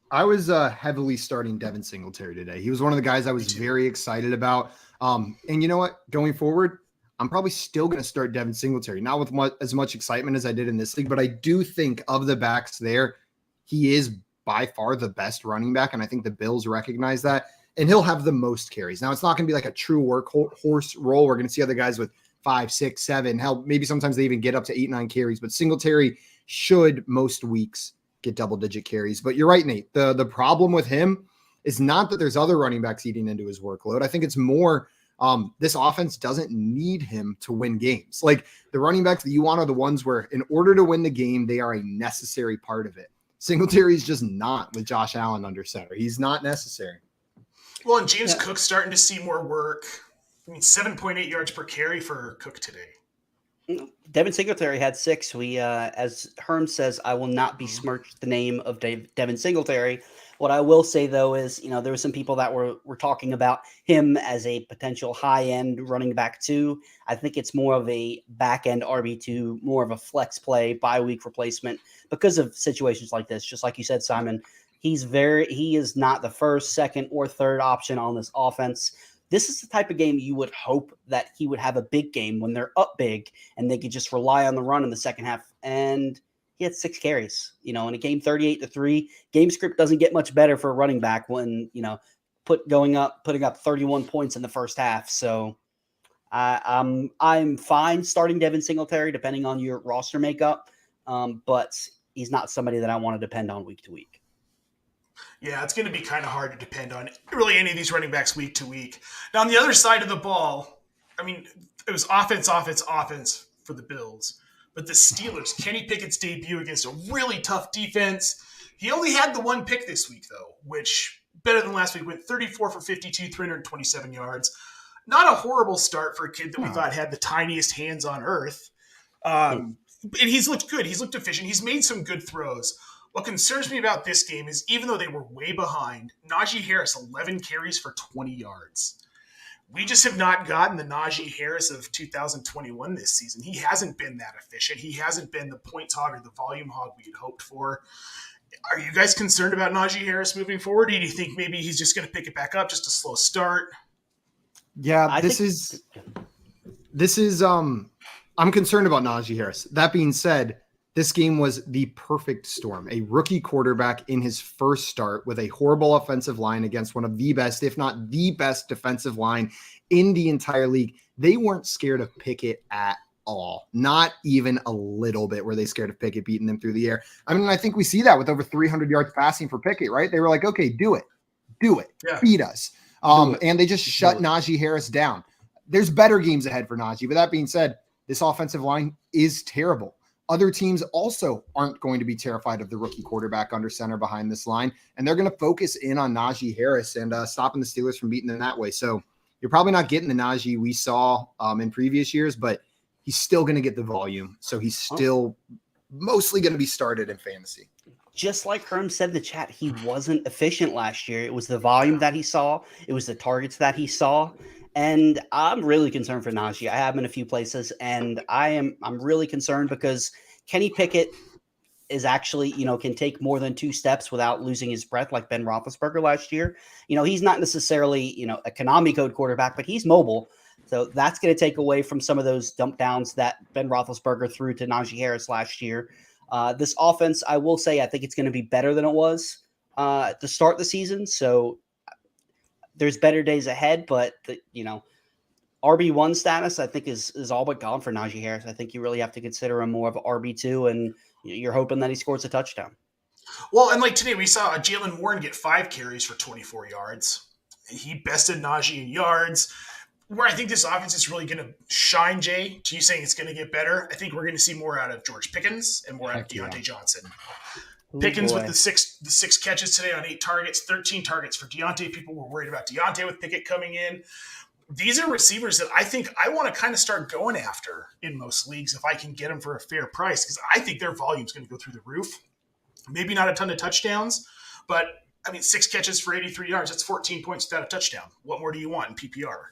heavily starting Devin Singletary today. He was one of the guys I was very excited about. And you know what? Going forward, I'm probably still going to start Devin Singletary, not with as much excitement as I did in this league, but I do think of the backs there, he is by far the best running back, and I think the Bills recognize that, and he'll have the most carries. Now, it's not going to be like a true workhorse role. We're going to see other guys with 5, 6, 7, hell, maybe sometimes they even get up to 8, 9 carries, but Singletary should most weeks get double-digit carries. But you're right, Nate. The problem with him is not that there's other running backs eating into his workload. I think it's more this offense doesn't need him to win games. Like, the running backs that you want are the ones where in order to win the game, they are a necessary part of it. Singletary is just not with Josh Allen under center. He's not necessary. Well, and James Cook's starting to see more work. I mean, 7.8 yards per carry for Cook today. Devin Singletary had 6. We, as Herm says, I will not besmirch the name of Devin Singletary. What I will say, though, is, there were some people that were talking about him as a potential high-end running back, too. I think it's more of a back-end RB2, more of a flex play, bye-week replacement because of situations like this. Just like you said, Simon, he is not the first, second, or third option on this offense. This is the type of game you would hope that he would have a big game when they're up big and they could just rely on the run in the second half. And he had 6 carries, in a game 38-3. Game script doesn't get much better for a running back when, putting up 31 points in the first half. So I'm fine starting Devin Singletary depending on your roster makeup, but he's not somebody that I want to depend on week to week. Yeah, it's going to be kind of hard to depend on really any of these running backs week to week. Now, on the other side of the ball, I mean, it was offense for the Bills. But the Steelers, Kenny Pickett's debut against a really tough defense. He only had the 1 pick this week, though, which better than last week. Went 34 for 52, 327 yards. Not a horrible start for a kid that we thought had the tiniest hands on earth. And he's looked good. He's looked efficient. He's made some good throws. What concerns me about this game is even though they were way behind, Najee Harris, 11 carries for 20 yards. We just have not gotten the Najee Harris of 2021 this season. He hasn't been that efficient. He hasn't been the points hog or the volume hog we had hoped for. Are you guys concerned about Najee Harris moving forward? Or do you think maybe he's just going to pick it back up, just a slow start? Yeah, I'm concerned about Najee Harris. That being said, this game was the perfect storm. A rookie quarterback in his first start with a horrible offensive line against one of the best, if not the best defensive line in the entire league. They weren't scared of Pickett at all. Not even a little bit were they scared of Pickett beating them through the air. I mean, I think we see that with over 300 yards passing for Pickett, right? They were like, okay, do it. Yeah. Beat us. And they just shut Najee Harris down. There's better games ahead for Najee. But that being said, this offensive line is terrible. Other teams also aren't going to be terrified of the rookie quarterback under center behind this line, and they're going to focus in on Najee Harris and stopping the Steelers from beating them that way. So you're probably not getting the Najee we saw in previous years, but he's still going to get the volume. So he's still mostly going to be started in fantasy. Just like Herm said in the chat, he wasn't efficient last year. It was the volume that he saw. It was the targets that he saw. And I'm really concerned for Najee. I have him in a few places, and I'm really concerned because Kenny Pickett is actually, can take more than 2 steps without losing his breath like Ben Roethlisberger last year. He's not necessarily, a Konami code quarterback, but he's mobile. So that's going to take away from some of those dump downs that Ben Roethlisberger threw to Najee Harris last year. This offense, I will say, I think it's going to be better than it was to start the season. So there's better days ahead, but RB1 status, I think is all but gone for Najee Harris. I think you really have to consider him more of an RB2, and you're hoping that he scores a touchdown. Well, and like today we saw Jalen Warren get 5 carries for 24 yards. He bested Najee in yards. Where I think this offense is really going to shine, Jay, to you saying it's going to get better, I think we're going to see more out of George Pickens and more out of Deontay Johnson. Pickens with the six catches today on 8 targets, 13 targets for Deontay. People were worried about Deontay with Pickett coming in. These are receivers that I think I want to kind of start going after in most leagues if I can get them for a fair price, because I think their volume is going to go through the roof. Maybe not a ton of touchdowns, but I mean, 6 catches for 83 yards, that's 14 points without a touchdown. What more do you want in PPR?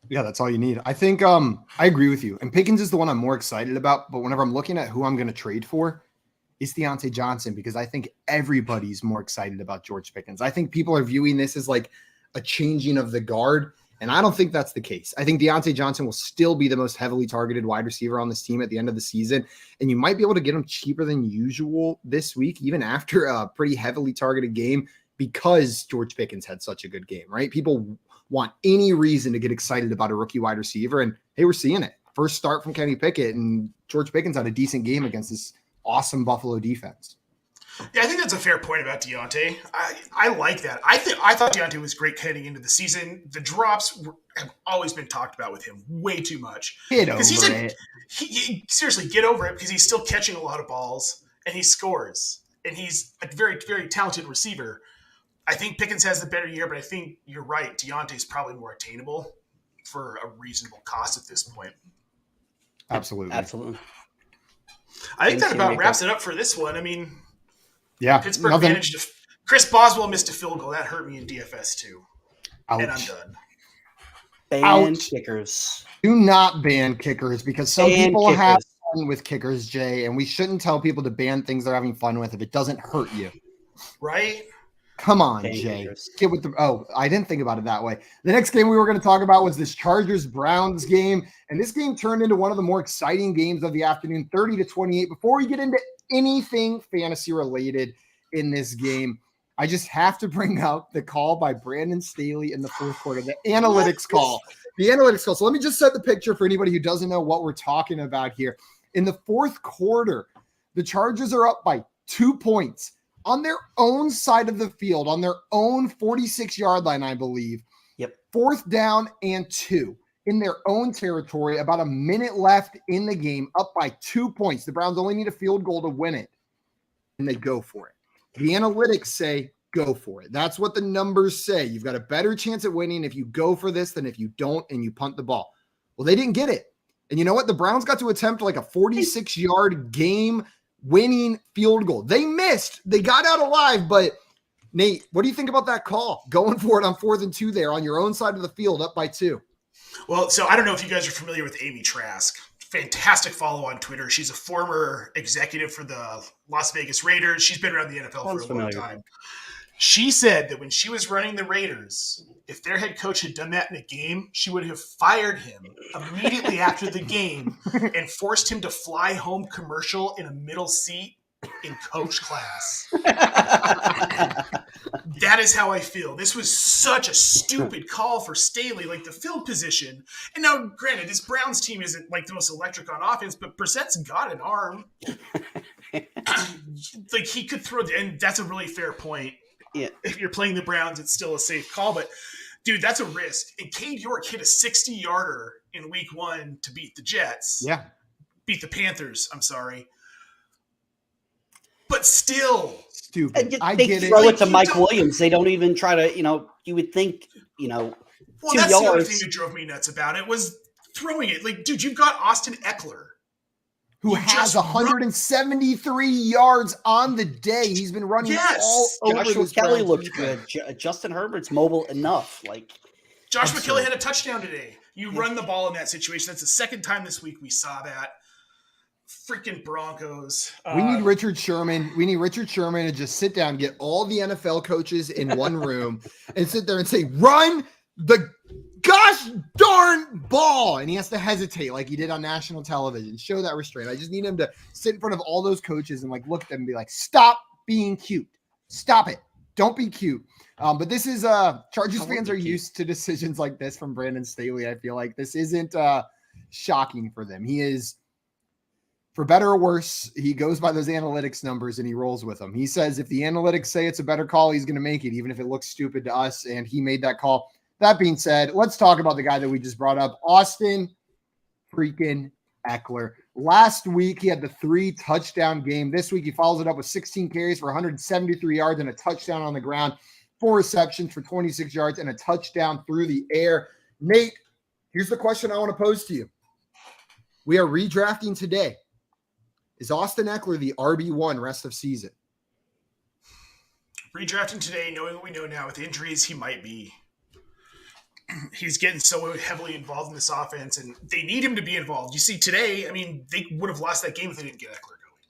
Yeah, that's all you need. I think I agree with you. And Pickens is the one I'm more excited about. But whenever I'm looking at who I'm going to trade for, it's Deontay Johnson, because I think everybody's more excited about George Pickens. I think people are viewing this as like a changing of the guard. And I don't think that's the case. I think Deontay Johnson will still be the most heavily targeted wide receiver on this team at the end of the season. And you might be able to get him cheaper than usual this week, even after a pretty heavily targeted game, because George Pickens had such a good game, right? People want any reason to get excited about a rookie wide receiver. And hey, we're seeing it. First start from Kenny Pickett, and George Pickens had a decent game against this awesome Buffalo defense. Yeah, I think that's a fair point about Deontay. I like that. I thought Deontay was great heading into the season. The drops have always been talked about with him way too much. Get over it. Seriously, get over it, because he's still catching a lot of balls and he scores. And he's a very, very talented receiver. I think Pickens has the better year, but I think you're right. Deontay's probably more attainable for a reasonable cost at this point. Absolutely. I think that about wraps it up for this one. I mean, yeah, Pittsburgh managed Chris Boswell missed a field goal. That hurt me in DFS too. Ouch. And I'm done. Ban kickers. Do not ban kickers, because some people have fun with kickers, Jay, and we shouldn't tell people to ban things they're having fun with if it doesn't hurt you. Right? Come on, Jay. Get with I didn't think about it that way. The next game we were going to talk about was this Chargers-Browns game, and this game turned into one of the more exciting games of the afternoon, 30-28. Before we get into anything fantasy-related in this game, I just have to bring out the call by Brandon Staley in the fourth quarter, the analytics call. So let me just set the picture for anybody who doesn't know what we're talking about here. In the fourth quarter, the Chargers are up by 2 points on their own side of the field, on their own 46-yard line, I believe. Yep. 4th down and 2 in their own territory, about a minute left in the game, up by 2 points. The Browns only need a field goal to win it, and they go for it. The analytics say go for it. That's what the numbers say. You've got a better chance at winning if you go for this than if you don't and you punt the ball. Well, they didn't get it. And you know what? The Browns got to attempt like a 46-yard game-winning field goal. They missed. They got out alive, but Nate, what do you think about that call? Going for it on 4th and 2 there on your own side of the field, up by 2. Well, so I don't know if you guys are familiar with Amy Trask. Fantastic follow on Twitter. She's a former executive for the Las Vegas Raiders. She's been around the NFL for a long time. She said that when she was running the Raiders, if their head coach had done that in a game, she would have fired him immediately after the game and forced him to fly home commercial in a middle seat in coach class. That is how I feel. This was such a stupid call for Staley, like the field position. And now, granted, this Browns team isn't like the most electric on offense, but Brissett's got an arm. Like he could throw, and that's a really fair point. Yeah. If you're playing the Browns, it's still a safe call, but dude, that's a risk. And Cade York hit a 60-yarder in week 1 to beat the Jets. Yeah. Beat the Panthers, I'm sorry. But still. Stupid. They throw it to Mike Williams. They don't even try to, you would think, well, 2 that's yards. the other thing that drove me nuts about it was throwing it. Like, dude, you've got Austin Eckler, who has 173 yards on the day. He's been running all over Joshua Kelly looked good. Justin Herbert's mobile enough. Joshua Kelly had a touchdown today. You run the ball in that situation. That's the second time this week we saw that. Freaking Broncos. We need Richard Sherman. We need Richard Sherman to just sit down, get all the NFL coaches in one room and sit there and say, run the gosh darn ball. And he has to hesitate like he did on national television. Show that restraint. I just need him to sit in front of all those coaches and look at them and be like, stop being cute. Stop it. Don't be cute. But this is Chargers fans are used to decisions like this from Brandon Staley. I feel like this isn't shocking for them. He is for better or worse, he goes by those analytics numbers and he rolls with them. He says if the analytics say it's a better call, he's going to make it, even if it looks stupid to us. And he made that call. That being said, let's talk about the guy that we just brought up, Austin freaking Eckler. Last week, he had the 3-touchdown game. This week, he follows it up with 16 carries for 173 yards and a touchdown on the ground, 4 receptions for 26 yards and a touchdown through the air. Nate, here's the question I want to pose to you. We are redrafting today. Is Austin Eckler the RB1 rest of season? Redrafting today, knowing what we know now with injuries, he might be. He's getting so heavily involved in this offense, and they need him to be involved. You see, today, I mean, they would have lost that game if they didn't get Eckler going.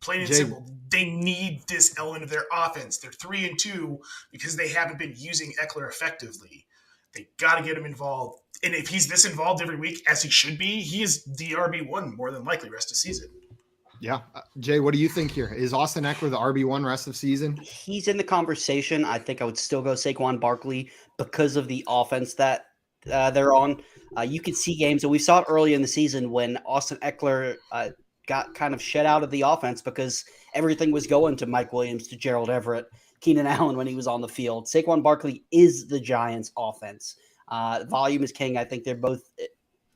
Plain and simple. They need this element of their offense. They're 3-2 because they haven't been using Eckler effectively. They got to get him involved. And if he's this involved every week, as he should be, he is the RB1 more than likely rest of season. Yeah. Jay, what do you think here? Is Austin Eckler the RB1 rest of season? He's in the conversation. I think I would still go Saquon Barkley because of the offense that they're on. You could see games, and we saw it early in the season when Austin Eckler got kind of shut out of the offense because everything was going to Mike Williams, to Gerald Everett, Keenan Allen when he was on the field. Saquon Barkley is the Giants' offense. Volume is king. I think they're both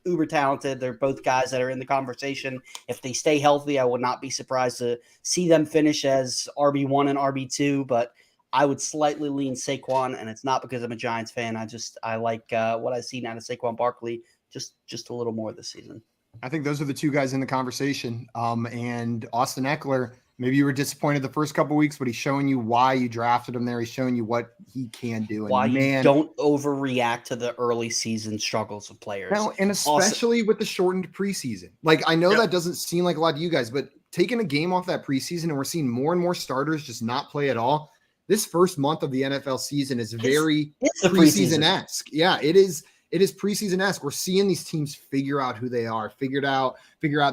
uber talented. They're both guys that are in the conversation. If they stay healthy, I would not be surprised to see them finish as RB1 and RB2, but I would slightly lean Saquon, and it's not because I'm a Giants fan. I like what I've seen out of Saquon Barkley just a little more this season. I think those are the two guys in the conversation. And Austin Eckler, maybe you were disappointed the first couple of weeks, but he's showing you why you drafted him there. He's showing you what he can do. And why you don't overreact to the early season struggles of players. No, and especially with the shortened preseason. Like, I know that doesn't seem like a lot to you guys, but taking a game off that preseason and we're seeing more and more starters just not play at all. This first month of the NFL season is very preseason-esque. Yeah, it is. It is preseason-esque. We're seeing these teams figure out who they are, figure out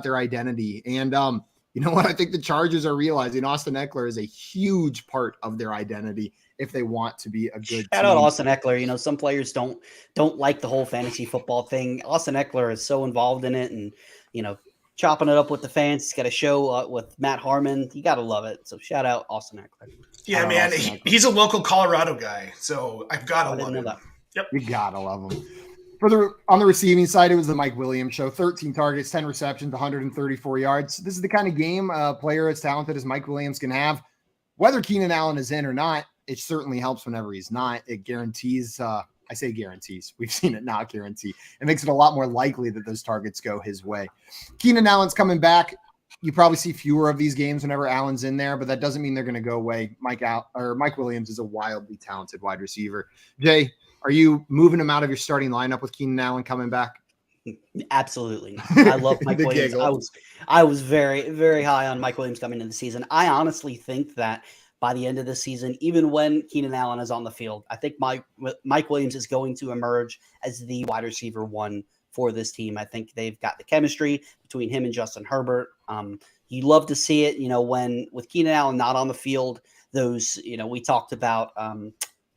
their identity. And you know what? I think the Chargers are realizing Austin Eckler is a huge part of their identity if they want to be a good Shout out Austin Eckler. You know, some players don't like the whole fantasy football thing. Austin Eckler is so involved in it and, you know, chopping it up with the fans. He's got a show with Matt Harmon. You got to love it. So shout out Austin Eckler. Yeah, man. He's a local Colorado guy. So I've got to love him. Yep. You got to love him. On the receiving side, it was the Mike Williams show. 13 targets, 10 receptions, 134 yards. This is the kind of game a player as talented as Mike Williams can have. Whether Keenan Allen is in or not, it certainly helps whenever he's not. It guarantees, I say guarantees. We've seen it not guarantee. It makes it a lot more likely that those targets go his way. Keenan Allen's coming back. You probably see fewer of these games whenever Allen's in there, but that doesn't mean they're going to go away. Mike Williams is a wildly talented wide receiver. Jay, are you moving him out of your starting lineup with Keenan Allen coming back? Absolutely. I love Mike Williams. I was very, very high on Mike Williams coming into the season. I honestly think that by the end of the season, even when Keenan Allen is on the field, I think Mike Williams is going to emerge as the wide receiver one for this team. I think they've got the chemistry between him and Justin Herbert. You love to see it, you know, when with Keenan Allen not on the field, those, you know, we talked about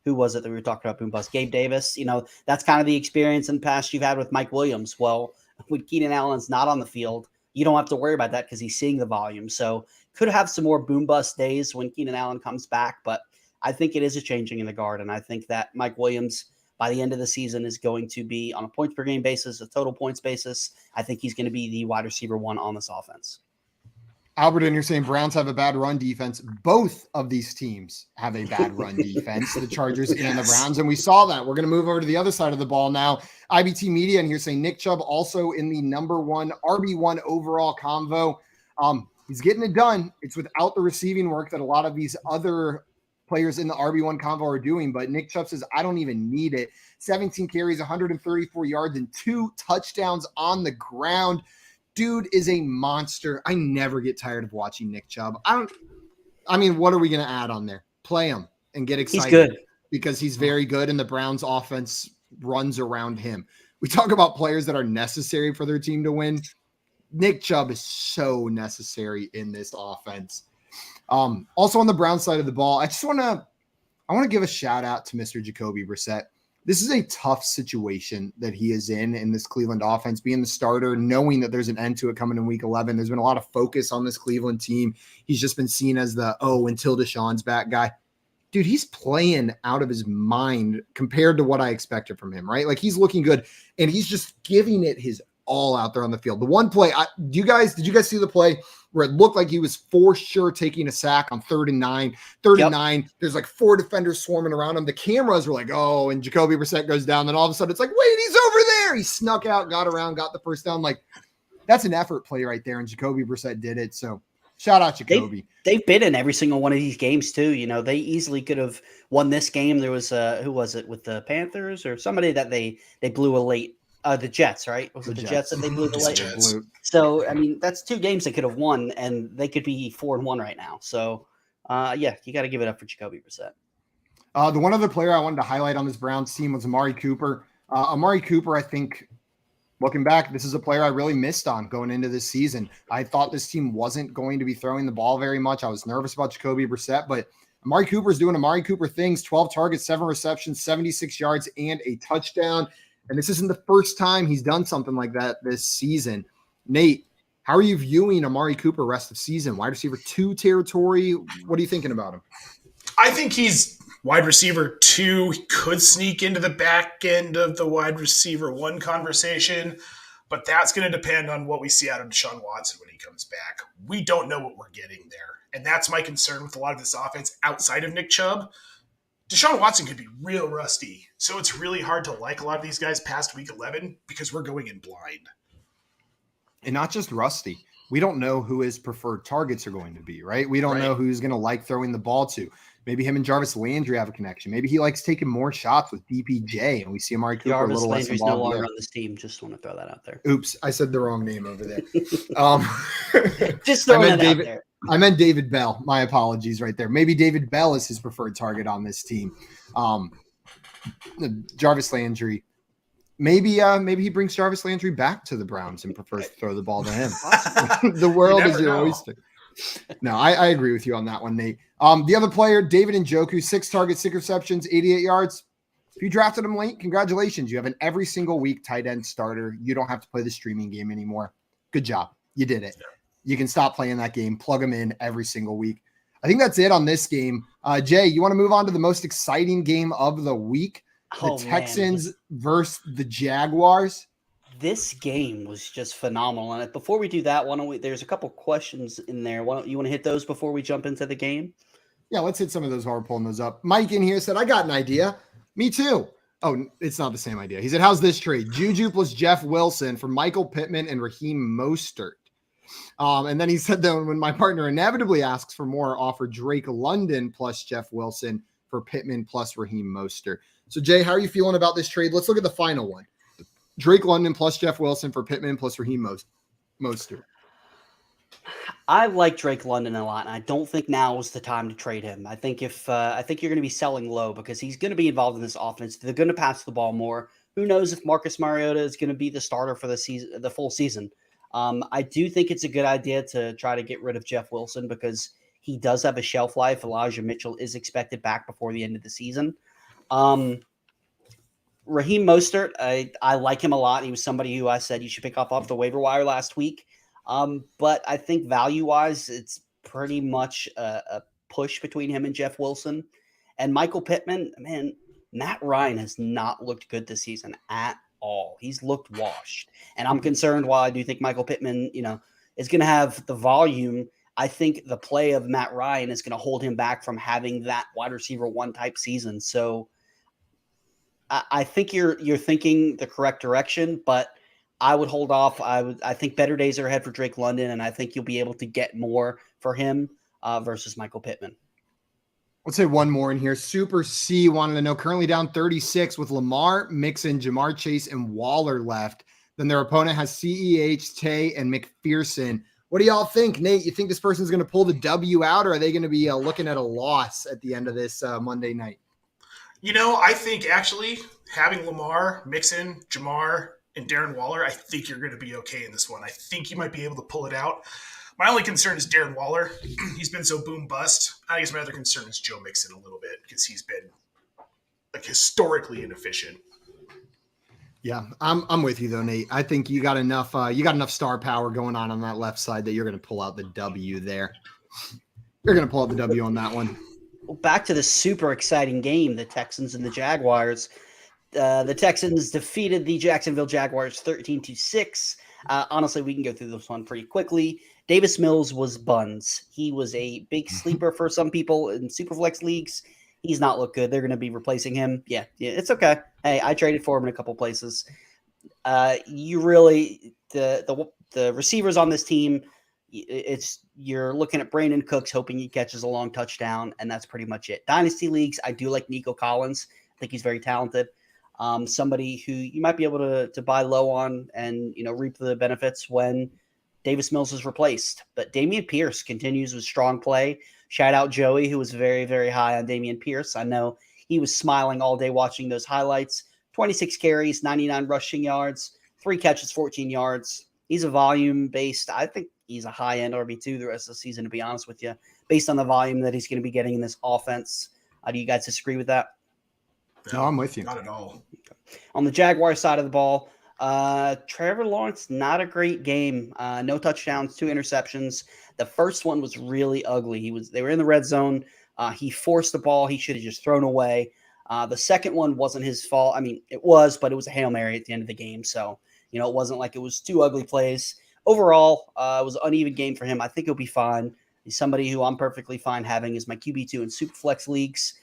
who was it that we were talking about? Boom Bust, Gabe Davis. You know, that's kind of the experience in the past you've had with Mike Williams. Well, when Keenan Allen's not on the field, you don't have to worry about that because he's seeing the volume. So could have some more boom bust days when Keenan Allen comes back, but I think it is a changing in the guard. And I think that Mike Williams by the end of the season is going to be on a points per game basis, a total points basis. I think he's going to be the wide receiver one on this offense. Albert, and you're saying Browns have a bad run defense. Both of these teams have a bad run defense, the Chargers and the Browns, and we saw that. We're going to move over to the other side of the ball now. IBT Media, and here saying Nick Chubb also in the number one RB1 overall convo. He's getting it done. It's without the receiving work that a lot of these other players in the RB1 convo are doing, but Nick Chubb says, I don't even need it. 17 carries, 134 yards, and 2 touchdowns on the ground. Dude is a monster. I never get tired of watching Nick Chubb. I mean, what are we going to add on there? Play him and get excited. He's good. Because he's very good, and the Browns offense runs around him. We talk about players that are necessary for their team to win. Nick Chubb is so necessary in this offense. Also on the Brown side of the ball, I want to give a shout out to Mr. Jacoby Brissett. This is a tough situation that he is in this Cleveland offense, being the starter, knowing that there's an end to it coming in week 11. There's been a lot of focus on this Cleveland team. He's just been seen as the, until Deshaun's back guy. Dude, he's playing out of his mind compared to what I expected from him, right? Like, he's looking good, and he's just giving it his all out there on the field. The one play, did you guys see the play where it looked like he was for sure taking a sack on 3rd and 9? Third and 9, there's like 4 defenders swarming around him. The cameras were like, and Jacoby Brissett goes down. Then all of a sudden it's like, wait, he's over there. He snuck out, got around, got the first down. Like, that's an effort play right there, and Jacoby Brissett did it. So shout out Jacoby. They've been in every single one of these games too. You know, they easily could have won this game. There was who was it, with the Panthers or somebody that they blew a late. The Jets, right? Was it the Jets that they blew the late? So, I mean, that's 2 games they could have won, and they could be 4-1 right now. So, yeah, you got to give it up for Jacoby Brissett. The one other player I wanted to highlight on this Browns team was Amari Cooper. Amari Cooper, I think, looking back, this is a player I really missed on going into this season. I thought this team wasn't going to be throwing the ball very much. I was nervous about Jacoby Brissett, but Amari Cooper's doing Amari Cooper things, 12 targets, 7 receptions, 76 yards, and a touchdown. And this isn't the first time he's done something like that this season. Nate, how are you viewing Amari Cooper rest of season? Wide receiver 2 territory. What are you thinking about him? I think he's wide receiver 2. He could sneak into the back end of the wide receiver 1 conversation, but that's going to depend on what we see out of Deshaun Watson when he comes back. We don't know what we're getting there. And that's my concern with a lot of this offense outside of Nick Chubb. Deshaun Watson could be real rusty, so it's really hard to like a lot of these guys past week 11 because we're going in blind. And not just rusty. We don't know who his preferred targets are going to be, right? We don't know who's going to like throwing the ball to. Maybe him and Jarvis Landry have a connection. Maybe he likes taking more shots with DPJ, and we see Amari Cooper Jarvis a little Landry's less involved. no longer on this team. Just want to throw that out there. Oops, I said the wrong name over there. Just throwing it out there. I meant David Bell. My apologies right there. Maybe David Bell is his preferred target on this team. Jarvis Landry. Maybe he brings Jarvis Landry back to the Browns and prefers to throw the ball to him. The world is your oyster. No, I agree with you on that one, Nate. The other player, David Njoku, 6 targets, 6 receptions, 88 yards. If you drafted him late, congratulations. You have an every single week tight end starter. You don't have to play the streaming game anymore. Good job. You did it. You can stop playing that game, plug them in every single week. I think that's it on this game. Jay, you want to move on to the most exciting game of the week? The Texans versus the Jaguars. This game was just phenomenal. And before we do that, there's a couple questions in there. You want to hit those before we jump into the game? Yeah, let's hit some of those while we're pulling those up. Mike in here said, I got an idea. Me too. Oh, it's not the same idea. He said, how's this trade? Juju plus Jeff Wilson for Michael Pittman and Raheem Mostert. And then he said that when my partner inevitably asks for more, offer Drake London plus Jeff Wilson for Pittman plus Raheem Mostert. So, Jay, how are you feeling about this trade? Let's look at the final one. Drake London plus Jeff Wilson for Pittman plus Raheem Mostert. I like Drake London a lot, and I don't think now is the time to trade him. I think you're going to be selling low because he's going to be involved in this offense. They're going to pass the ball more. Who knows if Marcus Mariota is going to be the starter for the season, the full season. I do think it's a good idea to try to get rid of Jeff Wilson because he does have a shelf life. Elijah Mitchell is expected back before the end of the season. Raheem Mostert, I like him a lot. He was somebody who I said you should pick up off the waiver wire last week. But I think value-wise, it's pretty much a push between him and Jeff Wilson. And Michael Pittman, man, Matt Ryan has not looked good this season at all. He's looked washed. And I'm concerned while I do think Michael Pittman, is going to have the volume. I think the play of Matt Ryan is going to hold him back from having that wide receiver 1 type season. So I think you're thinking the correct direction, but I would hold off. I think better days are ahead for Drake London, and I think you'll be able to get more for him versus Michael Pittman. Let's say one more in here. Super C wanted to know, currently down 36 with Lamar, Mixon, Jamar Chase, and Waller left. Then their opponent has CEH, Tay, and McPherson. What do y'all think? Nate, you think this person's going to pull the W out, or are they going to be looking at a loss at the end of this Monday night? I think actually having Lamar, Mixon, Jamar, and Darren Waller, I think you're going to be okay in this one. I think you might be able to pull it out. My only concern is Darren Waller. He's been so boom bust. I guess my other concern is Joe Mixon a little bit because he's been like historically inefficient. Yeah, I'm with you though, Nate. I think you got enough star power going on that left side that you're going to pull out the W there. You're going to pull out the W on that one. Well, back to the super exciting game, the Texans and the Jaguars. The Texans defeated the Jacksonville Jaguars 13-6. Honestly, we can go through this one pretty quickly. Davis Mills was buns. He was a big sleeper for some people in Superflex leagues. He's not looked good. They're going to be replacing him. Yeah, it's okay. Hey, I traded for him in a couple places. The receivers on this team, you're looking at Brandon Cooks, hoping he catches a long touchdown, and that's pretty much it. Dynasty leagues, I do like Nico Collins. I think he's very talented. Somebody who you might be able to buy low on and reap the benefits when Davis Mills is replaced. But Dameon Pierce continues with strong play. Shout out Joey, who was very, very high on Dameon Pierce. I know he was smiling all day watching those highlights. 26 carries, 99 rushing yards, 3 catches, 14 yards. He's a volume-based. I think he's a high-end RB2 the rest of the season, to be honest with you, based on the volume that he's going to be getting in this offense. Do you guys disagree with that? No, I'm with you. Not at all. On the Jaguar side of the ball, Trevor Lawrence, not a great game. No touchdowns, 2 interceptions. The first one was really ugly. They were in the red zone. He forced the ball. He should have just thrown away. The second one wasn't his fault. I mean, it was, but it was a Hail Mary at the end of the game. So, it wasn't like it was 2 ugly plays. Overall, it was an uneven game for him. I think he'll be fine. He's somebody who I'm perfectly fine having as my QB2 in Superflex leagues.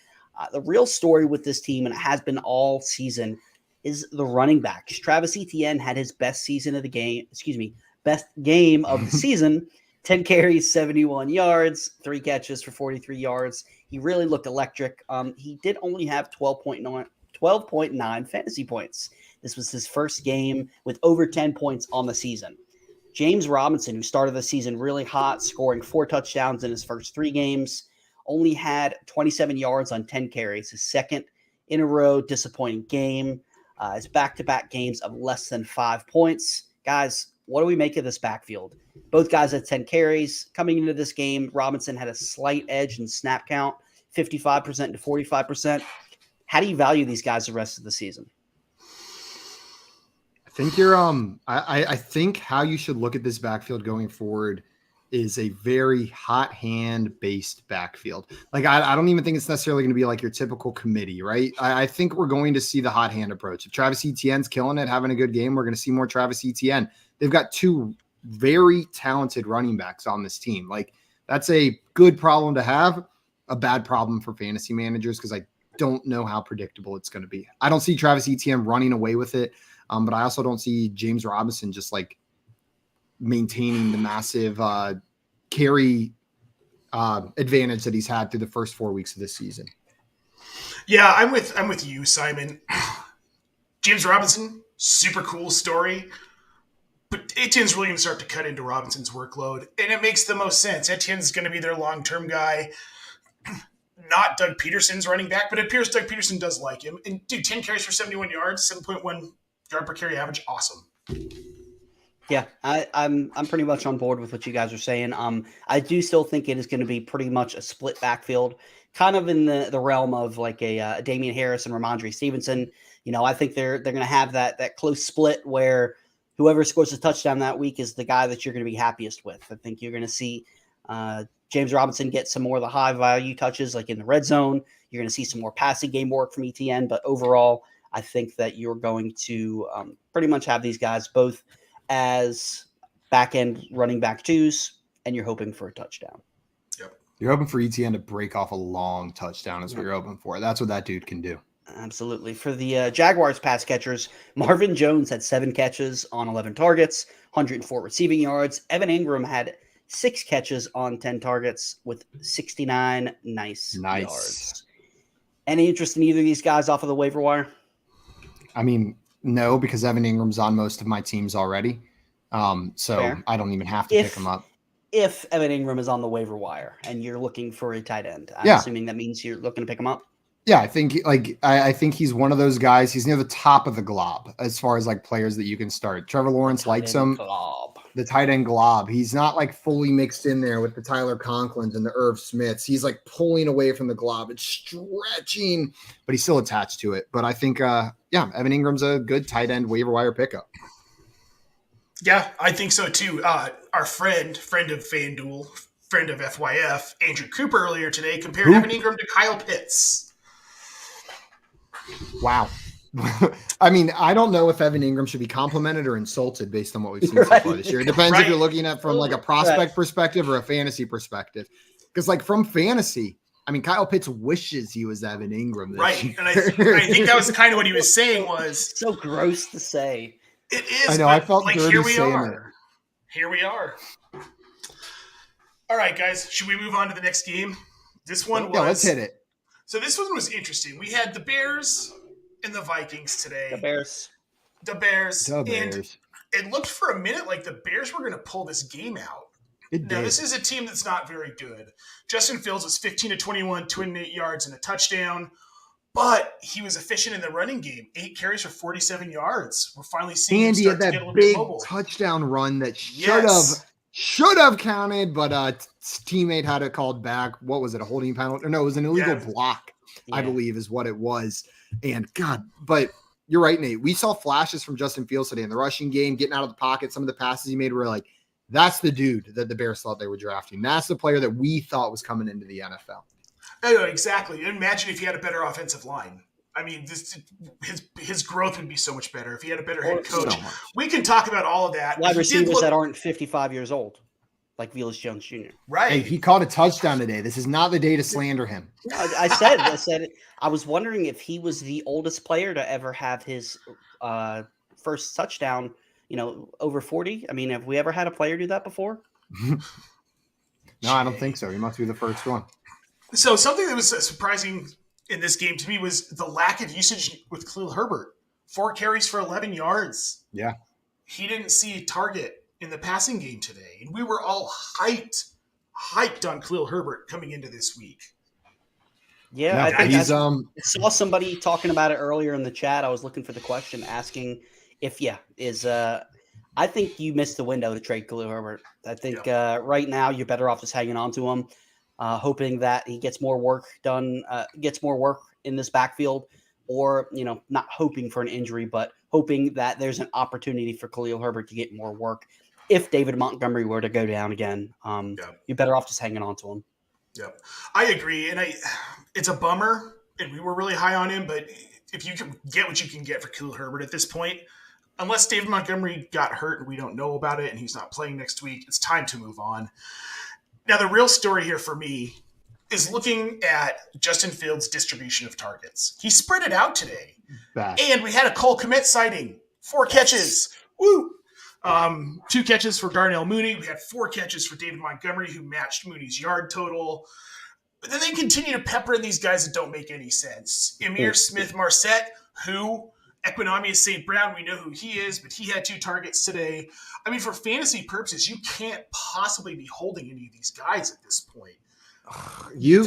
The real story with this team, and it has been all season, is the running backs. Travis Etienne had his best game of the season. 10 carries, 71 yards, 3 catches for 43 yards. He really looked electric. He did only have 12.9 fantasy points. This was his first game with over 10 points on the season. James Robinson, who started the season really hot, scoring 4 touchdowns in his first 3 games, only had 27 yards on 10 carries, his second in a row disappointing game. His back-to-back games of less than 5 points. Guys, what do we make of this backfield? Both guys had 10 carries. Coming into this game, Robinson had a slight edge in snap count, 55% to 45%. How do you value these guys the rest of the season? I think you're I think how you should look at this backfield going forward is a very hot hand based backfield. Like I don't even think it's necessarily going to be like your typical committee, right? I think we're going to see the hot hand approach. If Travis Etienne's killing it, having a good game, we're going to see more Travis Etienne. They've got 2 very talented running backs on this team. Like that's a good problem to have, a bad problem for fantasy managers because I don't know how predictable it's going to be. I don't see Travis Etienne running away with it, but I also don't see James Robinson just like maintaining the massive carry advantage that he's had through the first 4 weeks of this season. Yeah, I'm with you, Simon. James Robinson, super cool story. But Etienne's really going to start to cut into Robinson's workload, and it makes the most sense. Etienne's going to be their long-term guy, not Doug Peterson's running back, but it appears Doug Peterson does like him. And, dude, 10 carries for 71 yards, 7.1 yard per carry average, awesome. Yeah, I'm pretty much on board with what you guys are saying. I do still think it is going to be pretty much a split backfield, kind of in the realm of like a Damien Harris and Ramondre Stevenson. I think they're going to have that close split where whoever scores a touchdown that week is the guy that you're going to be happiest with. I think you're going to see James Robinson get some more of the high value touches like in the red zone. You're going to see some more passing game work from Etienne, but overall, I think that you're going to pretty much have these guys both as back-end running back 2s, and you're hoping for a touchdown. Yep. You're hoping for Etienne to break off a long touchdown is what you're hoping for. That's what that dude can do. Absolutely. For the Jaguars pass catchers, Marvin Jones had 7 catches on 11 targets, 104 receiving yards. Evan Ingram had 6 catches on 10 targets with 69 nice yards. Any interest in either of these guys off of the waiver wire? I mean, no, because Evan Ingram's on most of my teams already. So fair. I don't even have to pick him up. If Evan Ingram is on the waiver wire and you're looking for a tight end, I'm assuming that means you're looking to pick him up. Yeah, I think I think he's one of those guys. He's near the top of the glob as far as like players that you can start. Trevor Lawrence likes him. the tight end glob. He's not like fully mixed in there with the Tyler Conklins and the Irv Smiths. He's like pulling away from the glob. It's stretching, but he's still attached to it. But I think, Evan Ingram's a good tight end waiver wire pickup. Yeah, I think so too. Our friend of FanDuel, friend of FYF, Andrew Cooper earlier today compared Evan Ingram to Kyle Pitts. Wow. I mean, I don't know if Evan Ingram should be complimented or insulted based on what we've seen so far this year. It depends if you're looking at from like a prospect perspective or a fantasy perspective. Because like from fantasy, I mean, Kyle Pitts wishes he was Evan Ingram this year. And I think that was kind of what he was saying was so gross to say. It is. I know. I felt like dirty here we saying are. it. Here we are. All right, guys. Should we move on to the next game? This one was. Let's hit it. So this one was interesting. We had the Bears and the Vikings today. The Bears. And it looked for a minute like the Bears were going to pull this game out. Now, this is a team that's not very good. Justin Fields was 15 of 21, 208 yards and a touchdown. But he was efficient in the running game. 8 carries for 47 yards. We're finally seeing him start to get a little bit mobile. Touchdown run that should have counted, but teammate had it called back. What was it? A holding penalty? Or no, it was an illegal block, I believe is what it was. And God, but you're right, Nate. We saw flashes from Justin Fields today in the rushing game, getting out of the pocket. Some of the passes he made were like, that's the dude that the Bears thought they were drafting. That's the player that we thought was coming into the NFL. Oh, exactly. Imagine if he had a better offensive line. I mean, his growth would be so much better if he had a better head coach. So we can talk about all of that. Wide receivers that aren't 55 years old, like Velus Jones Jr. Right. Hey, he caught a touchdown today. This is not the day to slander him. I said I was wondering if he was the oldest player to ever have his first touchdown, over 40. I mean, have we ever had a player do that before? No, I don't think so. He must be the first one. So something that was surprising in this game to me was the lack of usage with Khalil Herbert. 4 carries for 11 yards. Yeah. He didn't see a target in the passing game today. And we were all hyped on Khalil Herbert coming into this week. Yeah, I think I saw somebody talking about it earlier in the chat. I was looking for the question asking if, I think you missed the window to trade Khalil Herbert. I think right now you're better off just hanging on to him. Hoping that he gets more work done, gets more work in this backfield, or, not hoping for an injury, but hoping that there's an opportunity for Khalil Herbert to get more work. If David Montgomery were to go down again, you're better off just hanging on to him. Yep. I agree. And it's a bummer, and we were really high on him, but if you can get what you can get for Khalil Herbert at this point, unless David Montgomery got hurt and we don't know about it and he's not playing next week, it's time to move on. Now, the real story here for me is looking at Justin Fields' distribution of targets. He spread it out today. And we had a Cole Kmet sighting. 4 catches. Woo! 2 catches for Darnell Mooney. We had 4 catches for David Montgomery, who matched Mooney's yard total. But then they continue to pepper in these guys that don't make any sense. Emir Smith-Marset, who Equinemius St. Brown, we know who he is, but he had 2 targets today. I mean, for fantasy purposes, you can't possibly be holding any of these guys at this point. You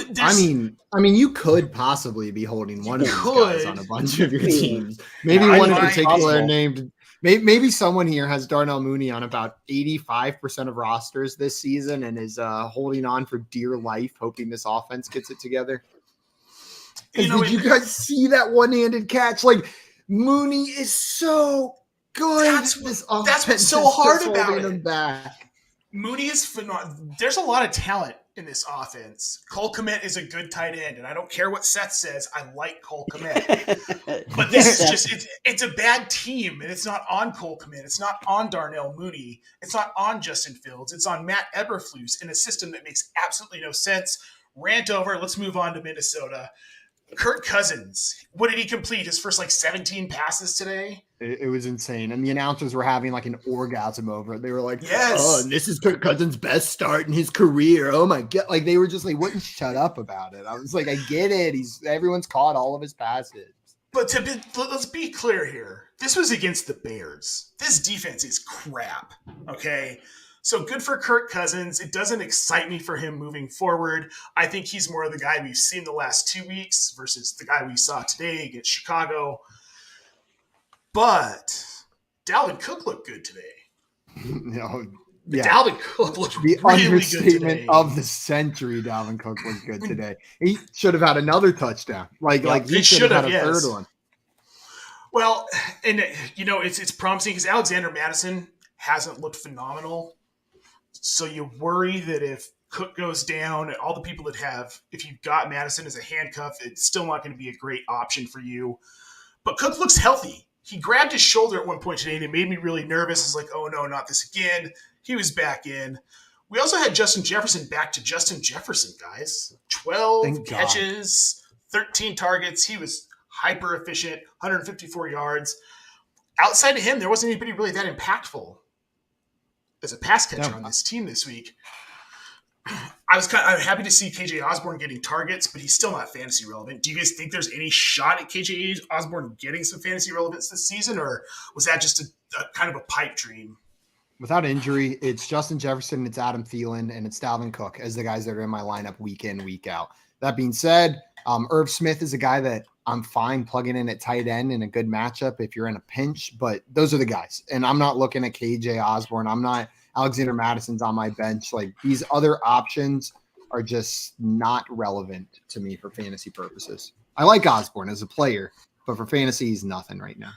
could possibly be holding one of these guys on a bunch of your teams. Maybe one in particular named. Maybe someone here has Darnell Mooney on about 85% of rosters this season and is holding on for dear life, hoping this offense gets it together. Did you guys see that one-handed catch? Like, Mooney is so good. That's what's so hard about it. Him back. Mooney is phenomenal. There's a lot of talent in this offense. Cole Kmet is a good tight end, and I don't care what Seth says. I like Cole Kmet. But this is just it's a bad team, and it's not on Cole Kmet. It's not on Darnell Mooney. It's not on Justin Fields. It's on Matt Eberflus in a system that makes absolutely no sense. Rant over. Let's move on to Minnesota. Kirk Cousins, what did he complete? His first 17 passes today? It was insane. And the announcers were having an orgasm over it. They were like, yes. Oh, this is Kirk Cousins' best start in his career. Oh my God. They were just wouldn't shut up about it. I was like, I get it. Everyone's caught all of his passes. But let's be clear here. This was against the Bears. This defense is crap. Okay. So good for Kirk Cousins. It doesn't excite me for him moving forward. I think he's more of the guy we've seen the last 2 weeks versus the guy we saw today against Chicago. But Dalvin Cook looked good today. Yeah. Dalvin Cook looked The really good understatement today. of the century. Dalvin Cook looked good today. He should have had another touchdown. Like he should have had a third one. Well, and it's promising because Alexander Madison hasn't looked phenomenal. So you worry that if Cook goes down, all the people that if you've got Madison as a handcuff, it's still not going to be a great option for you. But Cook looks healthy. He grabbed his shoulder at one point today, and it made me really nervous. It's like, oh no, not this again. He was back in. We also had Justin Jefferson back to Justin Jefferson, guys. 12 catches, 13 targets. He was hyper efficient, 154 yards. Outside of him, there wasn't anybody really that impactful as a pass catcher on this team this week. I'm happy to see KJ Osborne getting targets, but he's still not fantasy relevant. Do you guys think there's any shot at KJ Osborne getting some fantasy relevance this season, or was that just a kind of a pipe dream? Without injury, it's Justin Jefferson, it's Adam Thielen, and it's Dalvin Cook as the guys that are in my lineup week in, week out. That being said, Irv Smith is a guy that I'm fine plugging in at tight end in a good matchup if you're in a pinch, but those are the guys. And I'm not looking at KJ Osborne. I'm not Alexander Madison's on my bench. Like, these other options are just not relevant to me for fantasy purposes. I like Osborne as a player, but for fantasy, he's nothing right now.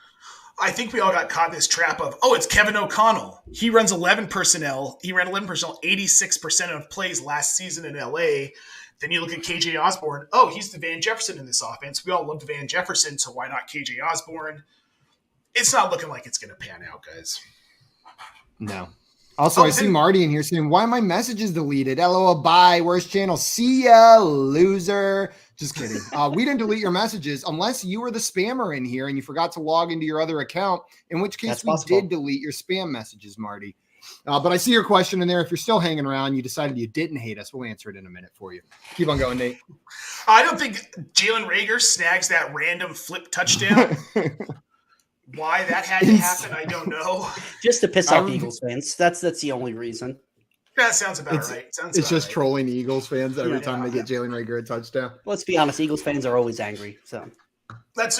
I think we all got caught in this trap of, it's Kevin O'Connell. He runs 11 personnel. He ran 11 personnel 86% of plays last season in LA. Then you look at KJ Osborne. He's the Van Jefferson in this offense. We all loved Van Jefferson, so why not KJ Osborne? It's not looking like it's going to pan out, guys. No. Also, I see Marty in here saying, why are my messages deleted? LOL, bye. Worst channel. See ya, loser. Just kidding. We didn't delete your messages unless you were the spammer in here and you forgot to log into your other account, in which case we did delete your spam messages, Marty. But I see your question in there. If you're still hanging around, you decided you didn't hate us, we'll answer it in a minute for you. Keep on going, Nate. I don't think Jalen Reagor snags that random flip touchdown. Why that had to happen, I don't know. Just to piss off Eagles fans. That's the only reason. That sounds about right. It's just trolling Eagles fans every time they get Jalen Reagor a touchdown. Let's be honest, Eagles fans are always angry. So they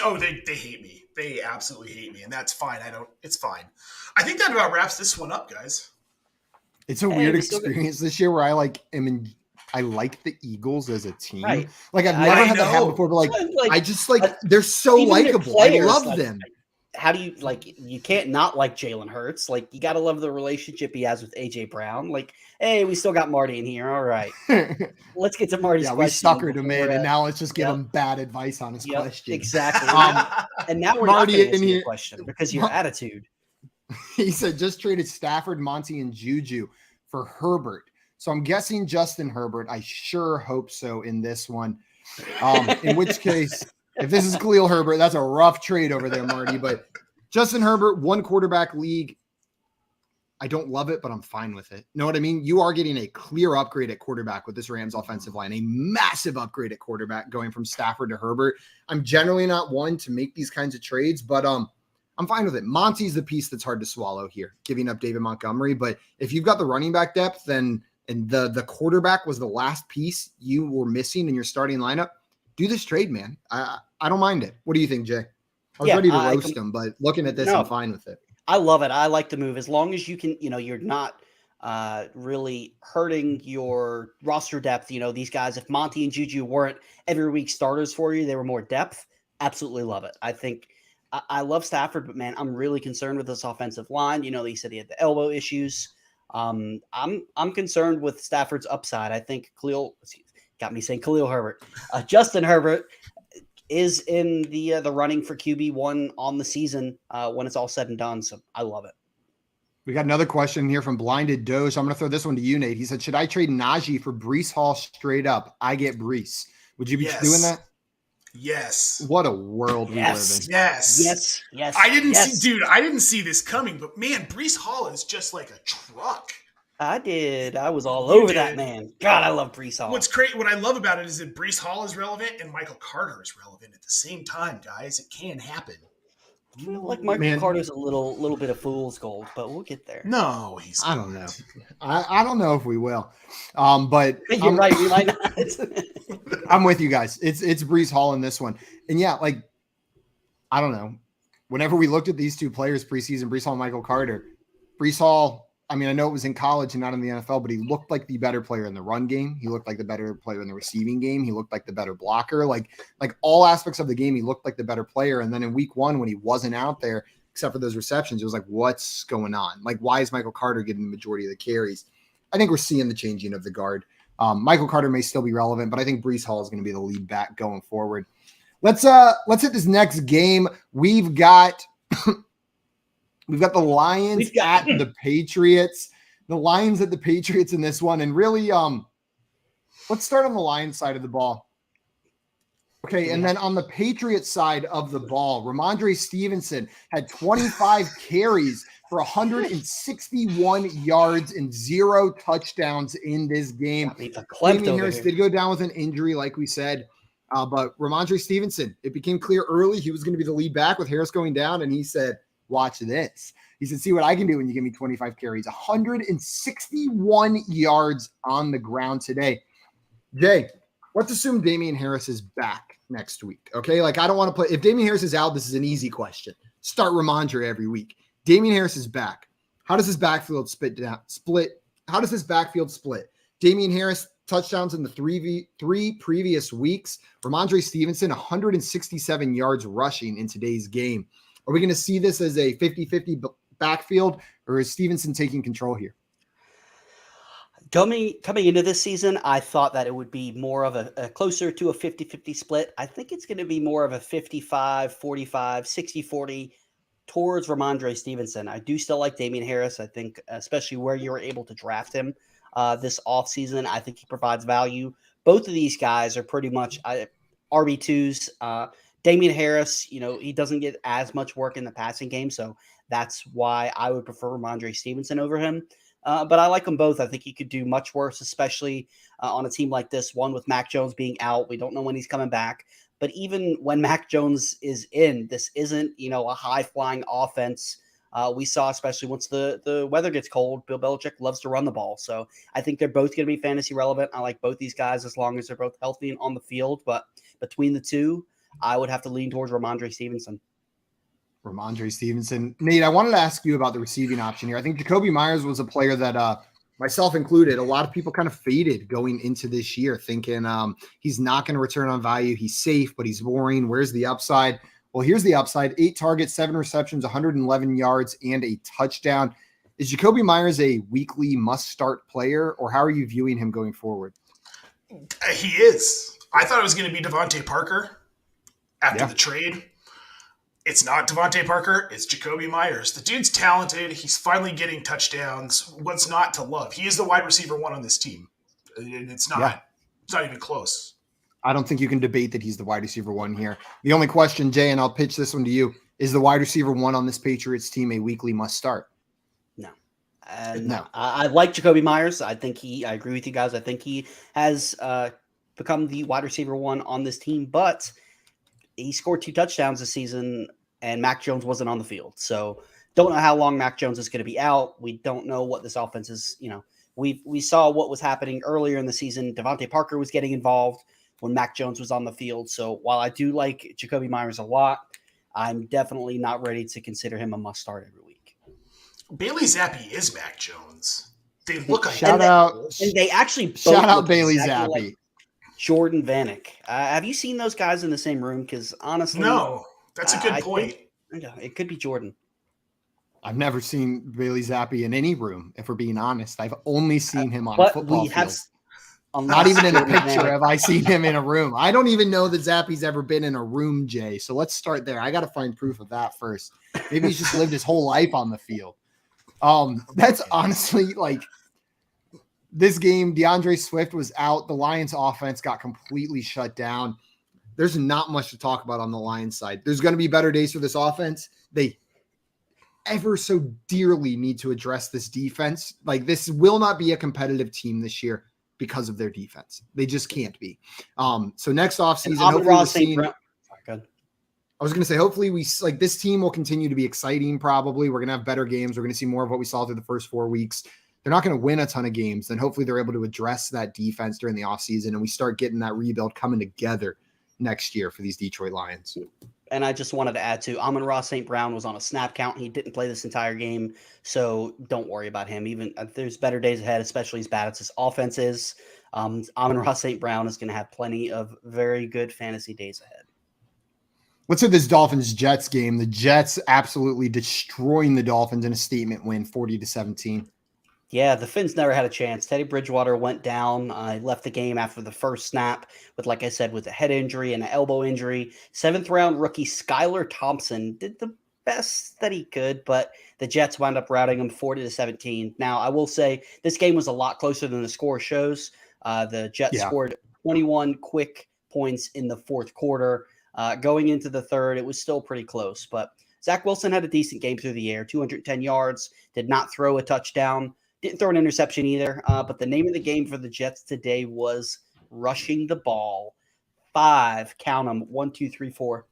hate me. They absolutely hate me, and that's fine. It's fine. I think that about wraps this one up, guys. It's a weird experience this year where I like the Eagles as a team. Right. Like, I've never had that happen before, but I just they're so likable. I love them. How do you you can't not like Jalen Hurts. Like, you got to love the relationship he has with AJ Brown. Like, hey, we still got Marty in here. All right. Let's get to Marty's question. We suckered him in, and now let's just give him bad advice on his question. Exactly. And now we're Marty not going to answer your question because of your attitude. He said, just traded Stafford, Monty, and Juju for Herbert. So I'm guessing Justin Herbert. I sure hope so in this one. In which case, if this is Khalil Herbert, that's a rough trade over there, Marty. But Justin Herbert, one quarterback league. I don't love it, but I'm fine with it. Know what I mean? You are getting a clear upgrade at quarterback with this Rams offensive line, a massive upgrade at quarterback going from Stafford to Herbert. I'm generally not one to make these kinds of trades, but I'm fine with it. Monty's the piece that's hard to swallow here, giving up David Montgomery. But if you've got the running back depth, and the quarterback was the last piece you were missing in your starting lineup, do this trade, man. I don't mind it. What do you think, Jay? I was ready to roast him, but looking at this, I'm fine with it. I love it. I like the move as long as you can, you're not really hurting your roster depth. These guys, if Monty and Juju weren't every week starters for you, they were more depth. Absolutely love it. I think I love Stafford, but man, I'm really concerned with this offensive line. They said he had the elbow issues. I'm concerned with Stafford's upside. I think Khalil Herbert. Justin Herbert is in the running for QB1 on the season when it's all said and done. So I love it. We got another question here from Blinded Doge. I'm going to throw this one to you, Nate. He said, should I trade Najee for Breese Hall straight up? I get Breese. Would you be doing that? Yes. What a world we live in. Yes. I didn't see this coming, but man, Breese Hall is just like a truck. I did. I was all over that man. God, I love Breese Hall. What's great, what I love about it is that Breese Hall is relevant and Michael Carter is relevant at the same time, guys. It can happen. I feel like Michael Carter's a little bit of fool's gold, but we'll get there. No, I don't know. I don't know if we will. But you're right, we might not. I'm with you guys. It's Breese Hall in this one. And yeah, I don't know. Whenever we looked at these two players preseason, Breese Hall and Michael Carter, Breese Hall I mean, I know it was in college and not in the NFL, but he looked like the better player in the run game. He looked like the better player in the receiving game. He looked like the better blocker. Like all aspects of the game, he looked like the better player. And then in week 1, when he wasn't out there, except for those receptions, it was like, what's going on? Like, why is Michael Carter getting the majority of the carries? I think we're seeing the changing of the guard. Michael Carter may still be relevant, but I think Breese Hall is going to be the lead back going forward. Let's hit this next game. We've got the Lions at the Patriots. The Lions at the Patriots in this one. And really, let's start on the Lions side of the ball. Okay, and then on the Patriots side of the ball, Ramondre Stevenson had 25 carries for 161 yards and 0 touchdowns in this game. Damien Harris did go down with an injury, like we said. But Ramondre Stevenson, it became clear early he was going to be the lead back with Harris going down, and he said, watch this. He said, see what I can do when you give me 25 carries. 161 yards on the ground today. Jay, let's assume Damien Harris is back next week, okay? Like, I don't want to play – if Damien Harris is out, this is an easy question. Start Ramondre every week. Damien Harris is back. How does this backfield split? How does this backfield split? Damien Harris – touchdowns in the three previous weeks. Ramondre Stevenson, 167 yards rushing in today's game. Are we going to see this as a 50-50 backfield, or is Stevenson taking control here? Coming into this season, I thought that it would be more of a closer to a 50-50 split. I think it's going to be more of a 55-45, 60-40 towards Ramondre Stevenson. I do still like Damien Harris. I think, especially where you were able to draft him this offseason, I think he provides value. Both of these guys are pretty much RB2s. Damien Harris, he doesn't get as much work in the passing game, so that's why I would prefer Ramondre Stevenson over him. But I like them both. I think he could do much worse, especially on a team like this one with Mac Jones being out. We don't know when he's coming back. But even when Mac Jones is in, this isn't, a high-flying offense. We saw, especially once the weather gets cold, Bill Belichick loves to run the ball. So I think they're both going to be fantasy relevant. I like both these guys as long as they're both healthy and on the field. But between the two, I would have to lean towards Ramondre Stevenson. Ramondre Stevenson. Nate, I wanted to ask you about the receiving option here. I think Jacoby Myers was a player that myself included, a lot of people kind of faded going into this year, thinking he's not going to return on value. He's safe, but he's boring. Where's the upside? Well, here's the upside. 8 targets, 7 receptions, 111 yards, and a touchdown. Is Jacoby Myers a weekly must-start player, or how are you viewing him going forward? He is. I thought it was going to be Devontae Parker after the trade. It's not Devontae Parker. It's Jacoby Myers. The dude's talented. He's finally getting touchdowns. What's not to love? He is the wide receiver 1 on this team. And it's not even close. I don't think you can debate that he's the wide receiver 1 here. The only question, Jay, and I'll pitch this one to you, is the wide receiver 1 on this Patriots team a weekly must start? No. No. I like Jacoby Myers. I agree with you guys. I think he has become the wide receiver 1 on this team, but he scored 2 touchdowns this season and Mac Jones wasn't on the field. So don't know how long Mac Jones is going to be out. We don't know what this offense is. We saw what was happening earlier in the season. Devontae Parker was getting involved when Mac Jones was on the field. So while I do like Jacoby Myers a lot, I'm definitely not ready to consider him a must start every week. Bailey Zappi is Mac Jones. They look like shout out Bailey exactly Zappi. Like Jordan Vanek. Have you seen those guys in the same room? Because honestly, no, that's a good point. It could be Jordan. I've never seen Bailey Zappi in any room, if we're being honest. I've only seen him on a football field. Not even in a picture have I seen him in a room. I don't even know that Zappi's ever been in a room, Jay. So let's start there. I got to find proof of that first. Maybe he's just lived his whole life on the field. That's honestly like this game. DeAndre Swift was out. The Lions offense got completely shut down. There's not much to talk about on the Lions side. There's going to be better days for this offense. They ever so dearly need to address this defense. Like, this will not be a competitive team this year because of their defense. They just can't be. So next offseason, hopefully we're seeing, I was going to say, hopefully this team will continue to be exciting. Probably we're going to have better games. We're going to see more of what we saw through the first 4 weeks. They're not going to win a ton of games. Then hopefully they're able to address that defense during the offseason and we start getting that rebuild coming together next year for these Detroit Lions. And I just wanted to add to Amon-Ra St. Brown was on a snap count. He didn't play this entire game, so don't worry about him. Even there's better days ahead, especially as bad as his offense is. Amon-Ra St. Brown is going to have plenty of very good fantasy days ahead. Let's say this Dolphins-Jets game. The Jets absolutely destroying the Dolphins in a statement win, 40-17. Yeah, the Finns never had a chance. Teddy Bridgewater went down. Left the game after the first snap with, like I said, with a head injury and an elbow injury. 7th-round rookie Skylar Thompson did the best that he could, but the Jets wound up routing him 40-17. Now, I will say this game was a lot closer than the score shows. The Jets scored 21 quick points in the fourth quarter. Going into the third, it was still pretty close, but Zach Wilson had a decent game through the air, 210 yards, did not throw a touchdown. Didn't throw an interception either, but the name of the game for the Jets today was rushing the ball. 5, count them, 1, 2, 3, 4,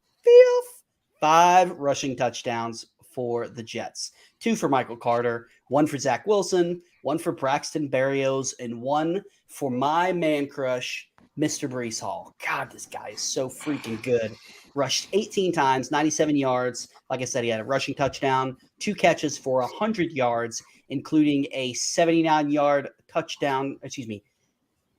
5 rushing touchdowns for the Jets. 2 for Michael Carter, 1 for Zach Wilson, 1 for Braxton Berrios, and 1 for my man crush, Mr. Breese Hall. God, this guy is so freaking good. Rushed 18 times, 97 yards. Like I said, he had a rushing touchdown, 2 catches for 100 yards, including a 79-yard touchdown,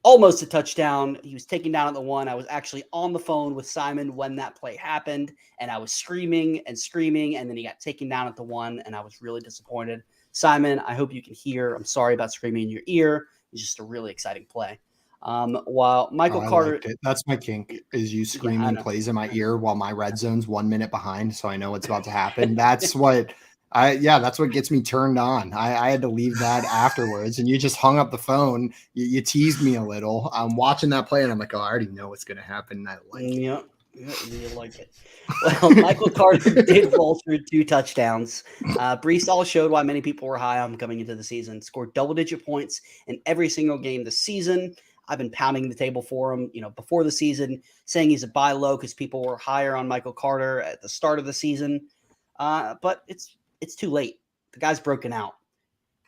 almost a touchdown. He was taken down at the 1. I was actually on the phone with Simon when that play happened, and I was screaming, and then he got taken down at the 1, and I was really disappointed. Simon, I hope you can hear. I'm sorry about screaming in your ear. It's just a really exciting play. While Michael Carter, that's my kink, is you screaming plays in my ear while my red zone's 1 minute behind, so I know what's about to happen. That's what that's what gets me turned on. I had to leave that afterwards, and you just hung up the phone. You teased me a little. I'm watching that play, and I'm like, oh, I already know what's going to happen. I like it. Yeah, you like it. Well, Michael Carter did roll through 2 touchdowns. Breece Hall showed why many people were high on him coming into the season. Scored double-digit points in every single game this season. I've been pounding the table for him, before the season, saying he's a buy low because people were higher on Michael Carter at the start of the season. But it's too late. The guy's broken out.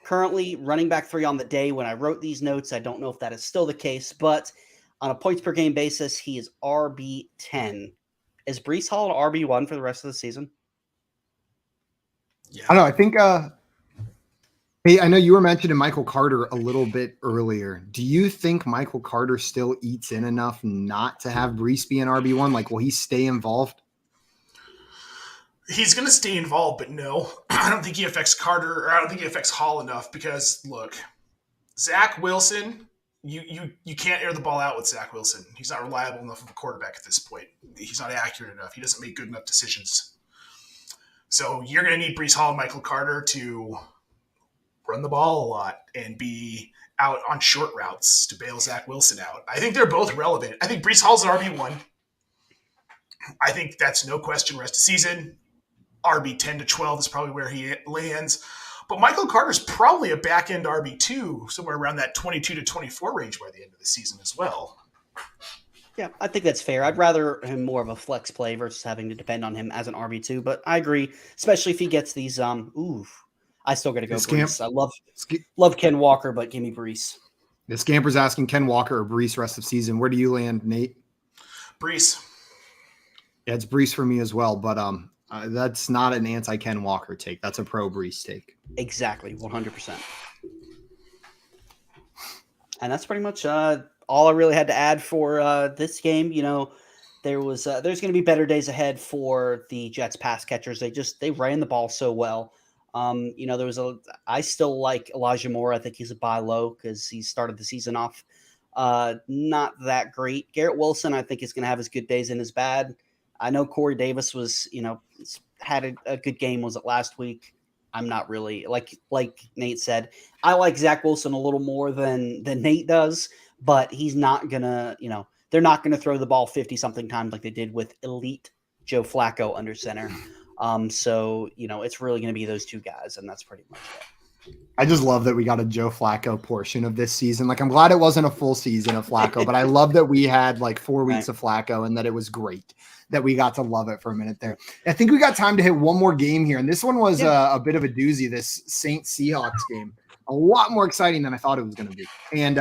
Currently running back 3 on the day when I wrote these notes. I don't know if that is still the case, but on a points per game basis, he is RB10. Is Breece Hall an RB1 for the rest of the season? Yeah. I don't know. I think hey, I know you were mentioning Michael Carter a little bit earlier. Do you think Michael Carter still eats in enough not to have Breece be an RB1? Like, will he stay involved? He's going to stay involved, but no. I don't think he affects Carter, or I don't think he affects Hall enough because, look, Zach Wilson, you can't air the ball out with Zach Wilson. He's not reliable enough of a quarterback at this point. He's not accurate enough. He doesn't make good enough decisions. So you're going to need Breece Hall and Michael Carter to run the ball a lot and be out on short routes to bail Zach Wilson out. I think they're both relevant. I think Breece Hall's an RB1. I think that's no question rest of season. RB 10 to 12 is probably where he lands. But Michael Carter's probably a back-end RB2, somewhere around that 22 to 24 range by the end of the season as well. Yeah, I think that's fair. I'd rather him more of a flex play versus having to depend on him as an RB2, but I agree, especially if he gets these I still got to go Breece. I love Ken Walker, but give me Breece. The Scamper's asking Ken Walker or Breece rest of season. Where do you land, Nate? Breece. Yeah, it's Breece for me as well, but that's not an anti-Ken Walker take. That's a pro-Breece take. Exactly, 100%. And that's pretty much all I really had to add for this game. There's going to be better days ahead for the Jets pass catchers. They ran the ball so well. I still like Elijah Moore. I think he's a buy low because he started the season off not that great. Garrett Wilson, I think, is going to have his good days and his bad. I know Corey Davis was, had a good game. Was it last week? I'm not really like Nate said. I like Zach Wilson a little more than Nate does, but he's not gonna, they're not gonna throw the ball 50 something times like they did with elite Joe Flacco under center. So it's really gonna be those two guys, and that's pretty much it. I just love that we got a Joe Flacco portion of this season. Like, I'm glad it wasn't a full season of Flacco, but I love that we had like 4 weeks of Flacco and that it was great that we got to love it for a minute there. I think we got time to hit one more game here. And this one was a bit of a doozy, this Saints Seahawks game. A lot more exciting than I thought it was going to be. And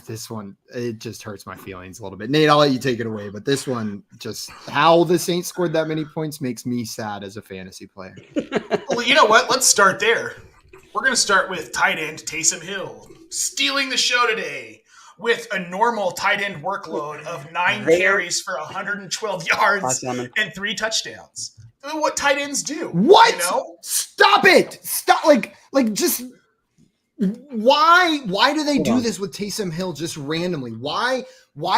This one, it just hurts my feelings a little bit. Nate, I'll let you take it away, but this one, just how the Saints scored that many points makes me sad as a fantasy player. Well, you know what? Let's start there. We're going to start with tight end Taysom Hill, stealing the show today with a normal tight end workload of 9 carries for 112 yards and 3 touchdowns. What tight ends do? What? You know? Stop it! Stop! Like just why do they do this with Taysom Hill just randomly? Why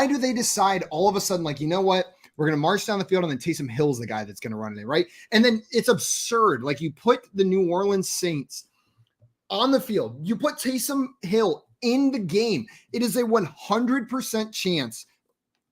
do they decide all of a sudden, like, you know what? We're going to march down the field and then Taysom Hill's the guy that's going to run it, right? And then it's absurd. Like, you put the New Orleans Saints on the field. You put Taysom Hill in the game. It is a 100% chance.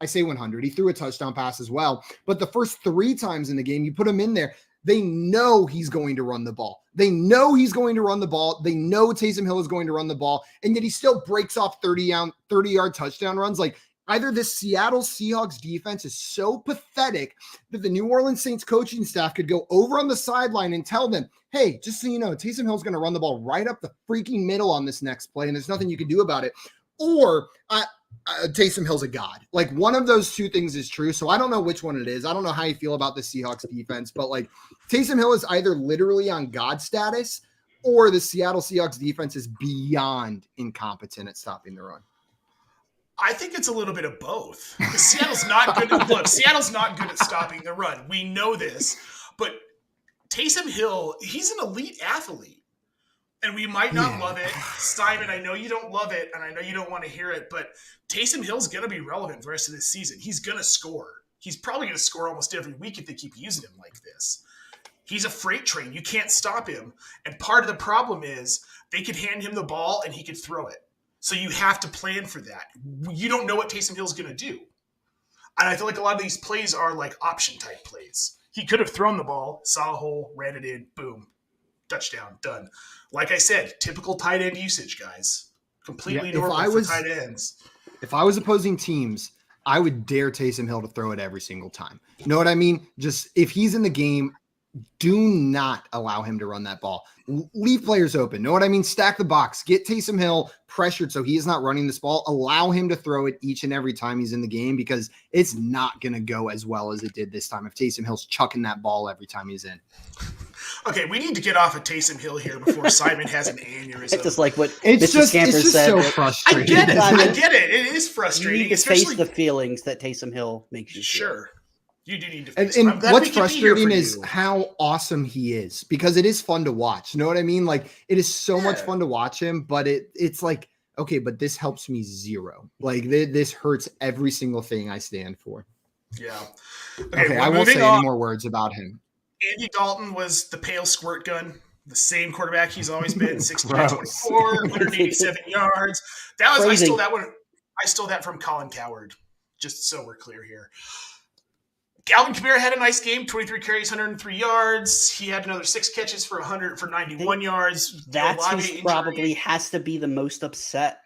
I say 100. He threw a touchdown pass as well. But the first 3 times in the game, you put him in there, they know he's going to run the ball. They know he's going to run the ball. They know Taysom Hill is going to run the ball. And yet he still breaks off 30-yard touchdown runs. Like, either this Seattle Seahawks defense is so pathetic that the New Orleans Saints coaching staff could go over on the sideline and tell them, hey, just so you know, Taysom Hill's going to run the ball right up the freaking middle on this next play, and there's nothing you can do about it. Or Taysom Hill's a god. Like, one of those 2 things is true. So I don't know which one it is. I don't know how you feel about the Seahawks defense, but like, Taysom Hill is either literally on god status or the Seattle Seahawks defense is beyond incompetent at stopping the run. I think it's a little bit of both. Seattle's not good at stopping the run. We know this, but Taysom Hill, he's an elite athlete. And we might not love it. Simon, I know you don't love it, and I know you don't want to hear it, but Taysom Hill's going to be relevant for the rest of this season. He's going to score. He's probably going to score almost every week if they keep using him like this. He's a freight train. You can't stop him. And part of the problem is they could hand him the ball and he could throw it. So you have to plan for that. You don't know what Taysom Hill's going to do. And I feel like a lot of these plays are like option-type plays. He could have thrown the ball, saw a hole, ran it in, boom, touchdown, done. Like I said, typical tight end usage, guys. Completely normal for tight ends. If I was opposing teams, I would dare Taysom Hill to throw it every single time. You know what I mean? Just if he's in the game, do not allow him to run that ball. Leave players open. Know what I mean? Stack the box. Get Taysom Hill pressured so he is not running this ball. Allow him to throw it each and every time he's in the game because it's not going to go as well as it did this time if Taysom Hill's chucking that ball every time he's in. Okay, we need to get off of Taysom Hill here before Simon has an aneurysm. It's just like what it's Mr. Scamper just said. So frustrating. I get it. It is frustrating. You need to face the feelings that Taysom Hill makes you feel. Sure. You do need to face and what's frustrating is how awesome he is because it is fun to watch. You know what I mean? Like, it is so much fun to watch him, but it's like, okay, but this helps me zero. Like, this hurts every single thing I stand for. Yeah. Okay, I won't say any more words about him. Andy Dalton was the pale squirt gun, the same quarterback he's always been, 6'24", 187 yards. That was Crazy. I stole that one. I stole that from Colin Cowherd, just so we're clear here. Alvin Kamara had a nice game, 23 carries, 103 yards. He had another 6 catches for 91 yards. That's who probably has to be the most upset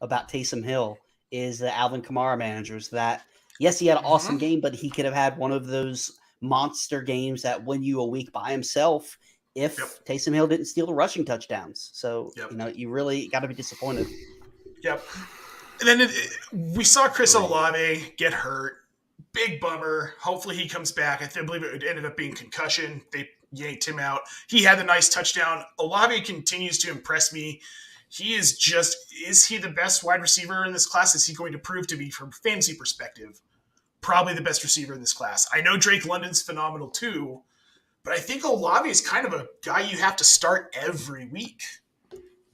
about Taysom Hill is the Alvin Kamara managers. That, yes, he had an awesome game, but he could have had one of those monster games that win you a week by himself if Taysom Hill didn't steal the rushing touchdowns. So, you really got to be disappointed. Yep. And then we saw Chris Olave get hurt. Big bummer. Hopefully he comes back. I believe it ended up being concussion. They yanked him out. He had the nice touchdown. Olave continues to impress me. He is he the best wide receiver in this class? Is he going to prove to be, from a fantasy perspective, probably the best receiver in this class? I know Drake London's phenomenal too, but I think Olave is kind of a guy you have to start every week.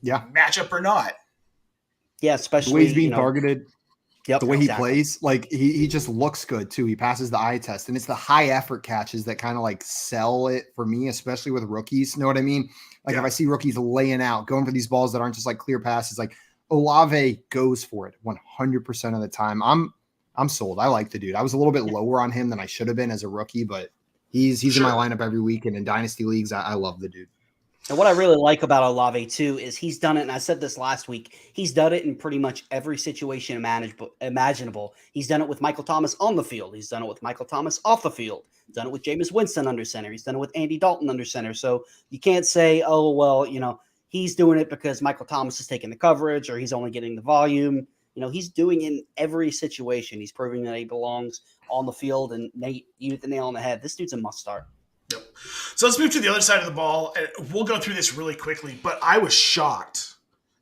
Yeah. Matchup or not. Yeah, especially the way he's being targeted. Yep, the way he plays, like he just looks good too. He passes the eye test, and it's the high effort catches that kind of like sell it for me, especially with rookies. You know what I mean? Like if I see rookies laying out, going for these balls that aren't just like clear passes, like Olave goes for it 100% of the time. I'm sold. I like the dude. I was a little bit lower on him than I should have been as a rookie, but he's in my lineup every week, and in dynasty leagues, I love the dude. And what I really like about Olave, too, is he's done it, and I said this last week, he's done it in pretty much every situation imaginable. He's done it with Michael Thomas on the field. He's done it with Michael Thomas off the field. He's done it with Jameis Winston under center. He's done it with Andy Dalton under center. So you can't say, oh, well, he's doing it because Michael Thomas is taking the coverage or he's only getting the volume. He's doing in every situation. He's proving that he belongs on the field. And Nate, you hit the nail on the head. This dude's a must start. Yep. So let's move to the other side of the ball. And we'll go through this really quickly, but I was shocked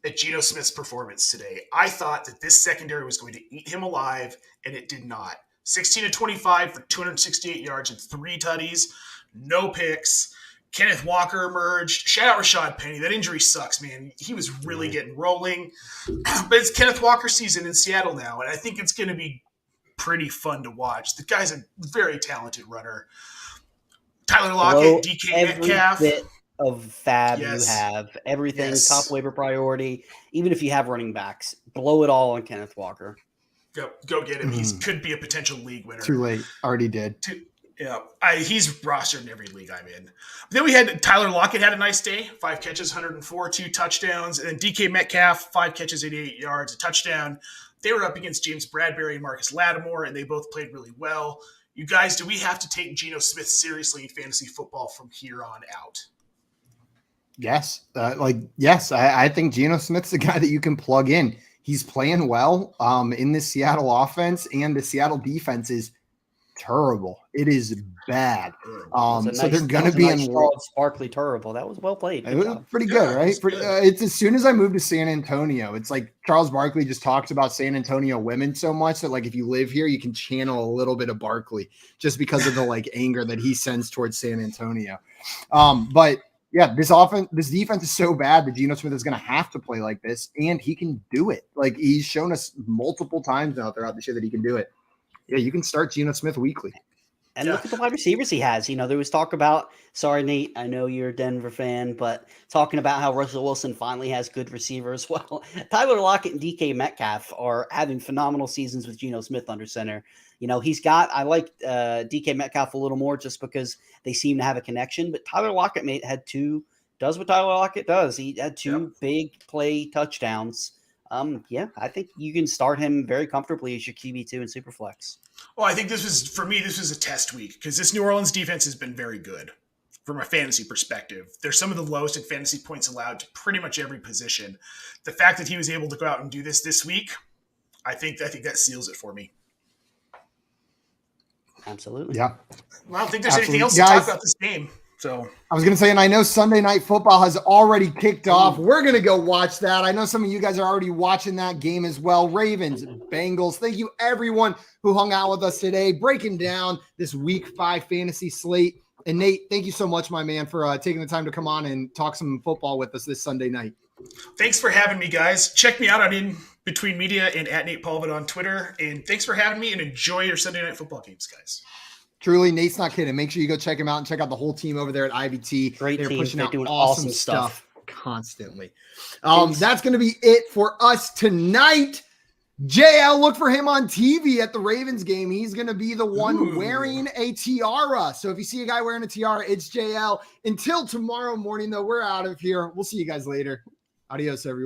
at Geno Smith's performance today. I thought that this secondary was going to eat him alive, and it did not. 16-25 for 268 yards and 3 tutties, no picks. Kenneth Walker emerged. Shout out Rashad Penny. That injury sucks, man. He was really getting rolling. But it's Kenneth Walker season in Seattle now, and I think it's going to be pretty fun to watch. The guy's a very talented runner. Tyler Lockett, DK Metcalf. Bit of fab you have. Everything, top waiver priority. Even if you have running backs, blow it all on Kenneth Walker. Go get him. He could be a potential league winner. Too late. Already did. He's rostered in every league I'm in. But then we had Tyler Lockett had a nice day. 5 catches, 104, 2 touchdowns. And then DK Metcalf, 5 catches, 88 yards, a touchdown. They were up against James Bradbury and Marcus Lattimore, and they both played really well. You guys, do we have to take Geno Smith seriously in fantasy football from here on out? Yes. Yes. I think Geno Smith's the guy that you can plug in. He's playing well in the Seattle offense, and the Seattle defense is terrible. It is bad. So they're going to be in Barkley terrible. That was well played. It was pretty good, right? It's as soon as I moved to San Antonio, it's like Charles Barkley just talks about San Antonio women so much that like if you live here, you can channel a little bit of Barkley just because of the like anger that he sends towards San Antonio. But yeah, this defense is so bad that Geno Smith is going to have to play like this, and he can do it. Like he's shown us multiple times now throughout this year that he can do it. Yeah, you can start Geno Smith weekly. And look at the wide receivers he has. There was talk about, sorry, Nate, I know you're a Denver fan, but talking about how Russell Wilson finally has good receivers. Well, Tyler Lockett and DK Metcalf are having phenomenal seasons with Geno Smith under center. I like DK Metcalf a little more just because they seem to have a connection, but Tyler Lockett does what Tyler Lockett does. He had 2 big play touchdowns. I think you can start him very comfortably as your QB2 in Superflex. Well, I think this was a test week because this New Orleans defense has been very good from a fantasy perspective. They're some of the lowest in fantasy points allowed to pretty much every position. The fact that he was able to go out and do this week, I think that seals it for me. Absolutely. Yeah. Well, I don't think there's anything else to talk about this game. So I was going to say, and I know Sunday Night Football has already kicked off. We're going to go watch that. I know some of you guys are already watching that game as well. Ravens, Bengals. Thank you, everyone who hung out with us today, breaking down this Week 5 fantasy slate. And Nate, thank you so much, my man, for taking the time to come on and talk some football with us this Sunday night. Thanks for having me, guys. Check me out on In Between Media and at Nate Paulvin on Twitter. And thanks for having me, and enjoy your Sunday Night Football games, guys. Truly, Nate's not kidding. Make sure you go check him out and check out the whole team over there at IVT. Great They're team. pushing They're out doing awesome stuff constantly. That's going to be it for us tonight. JL, look for him on TV at the Ravens game. He's going to be the one wearing a tiara. So if you see a guy wearing a tiara, it's JL. Until tomorrow morning, though, we're out of here. We'll see you guys later. Adios, everyone.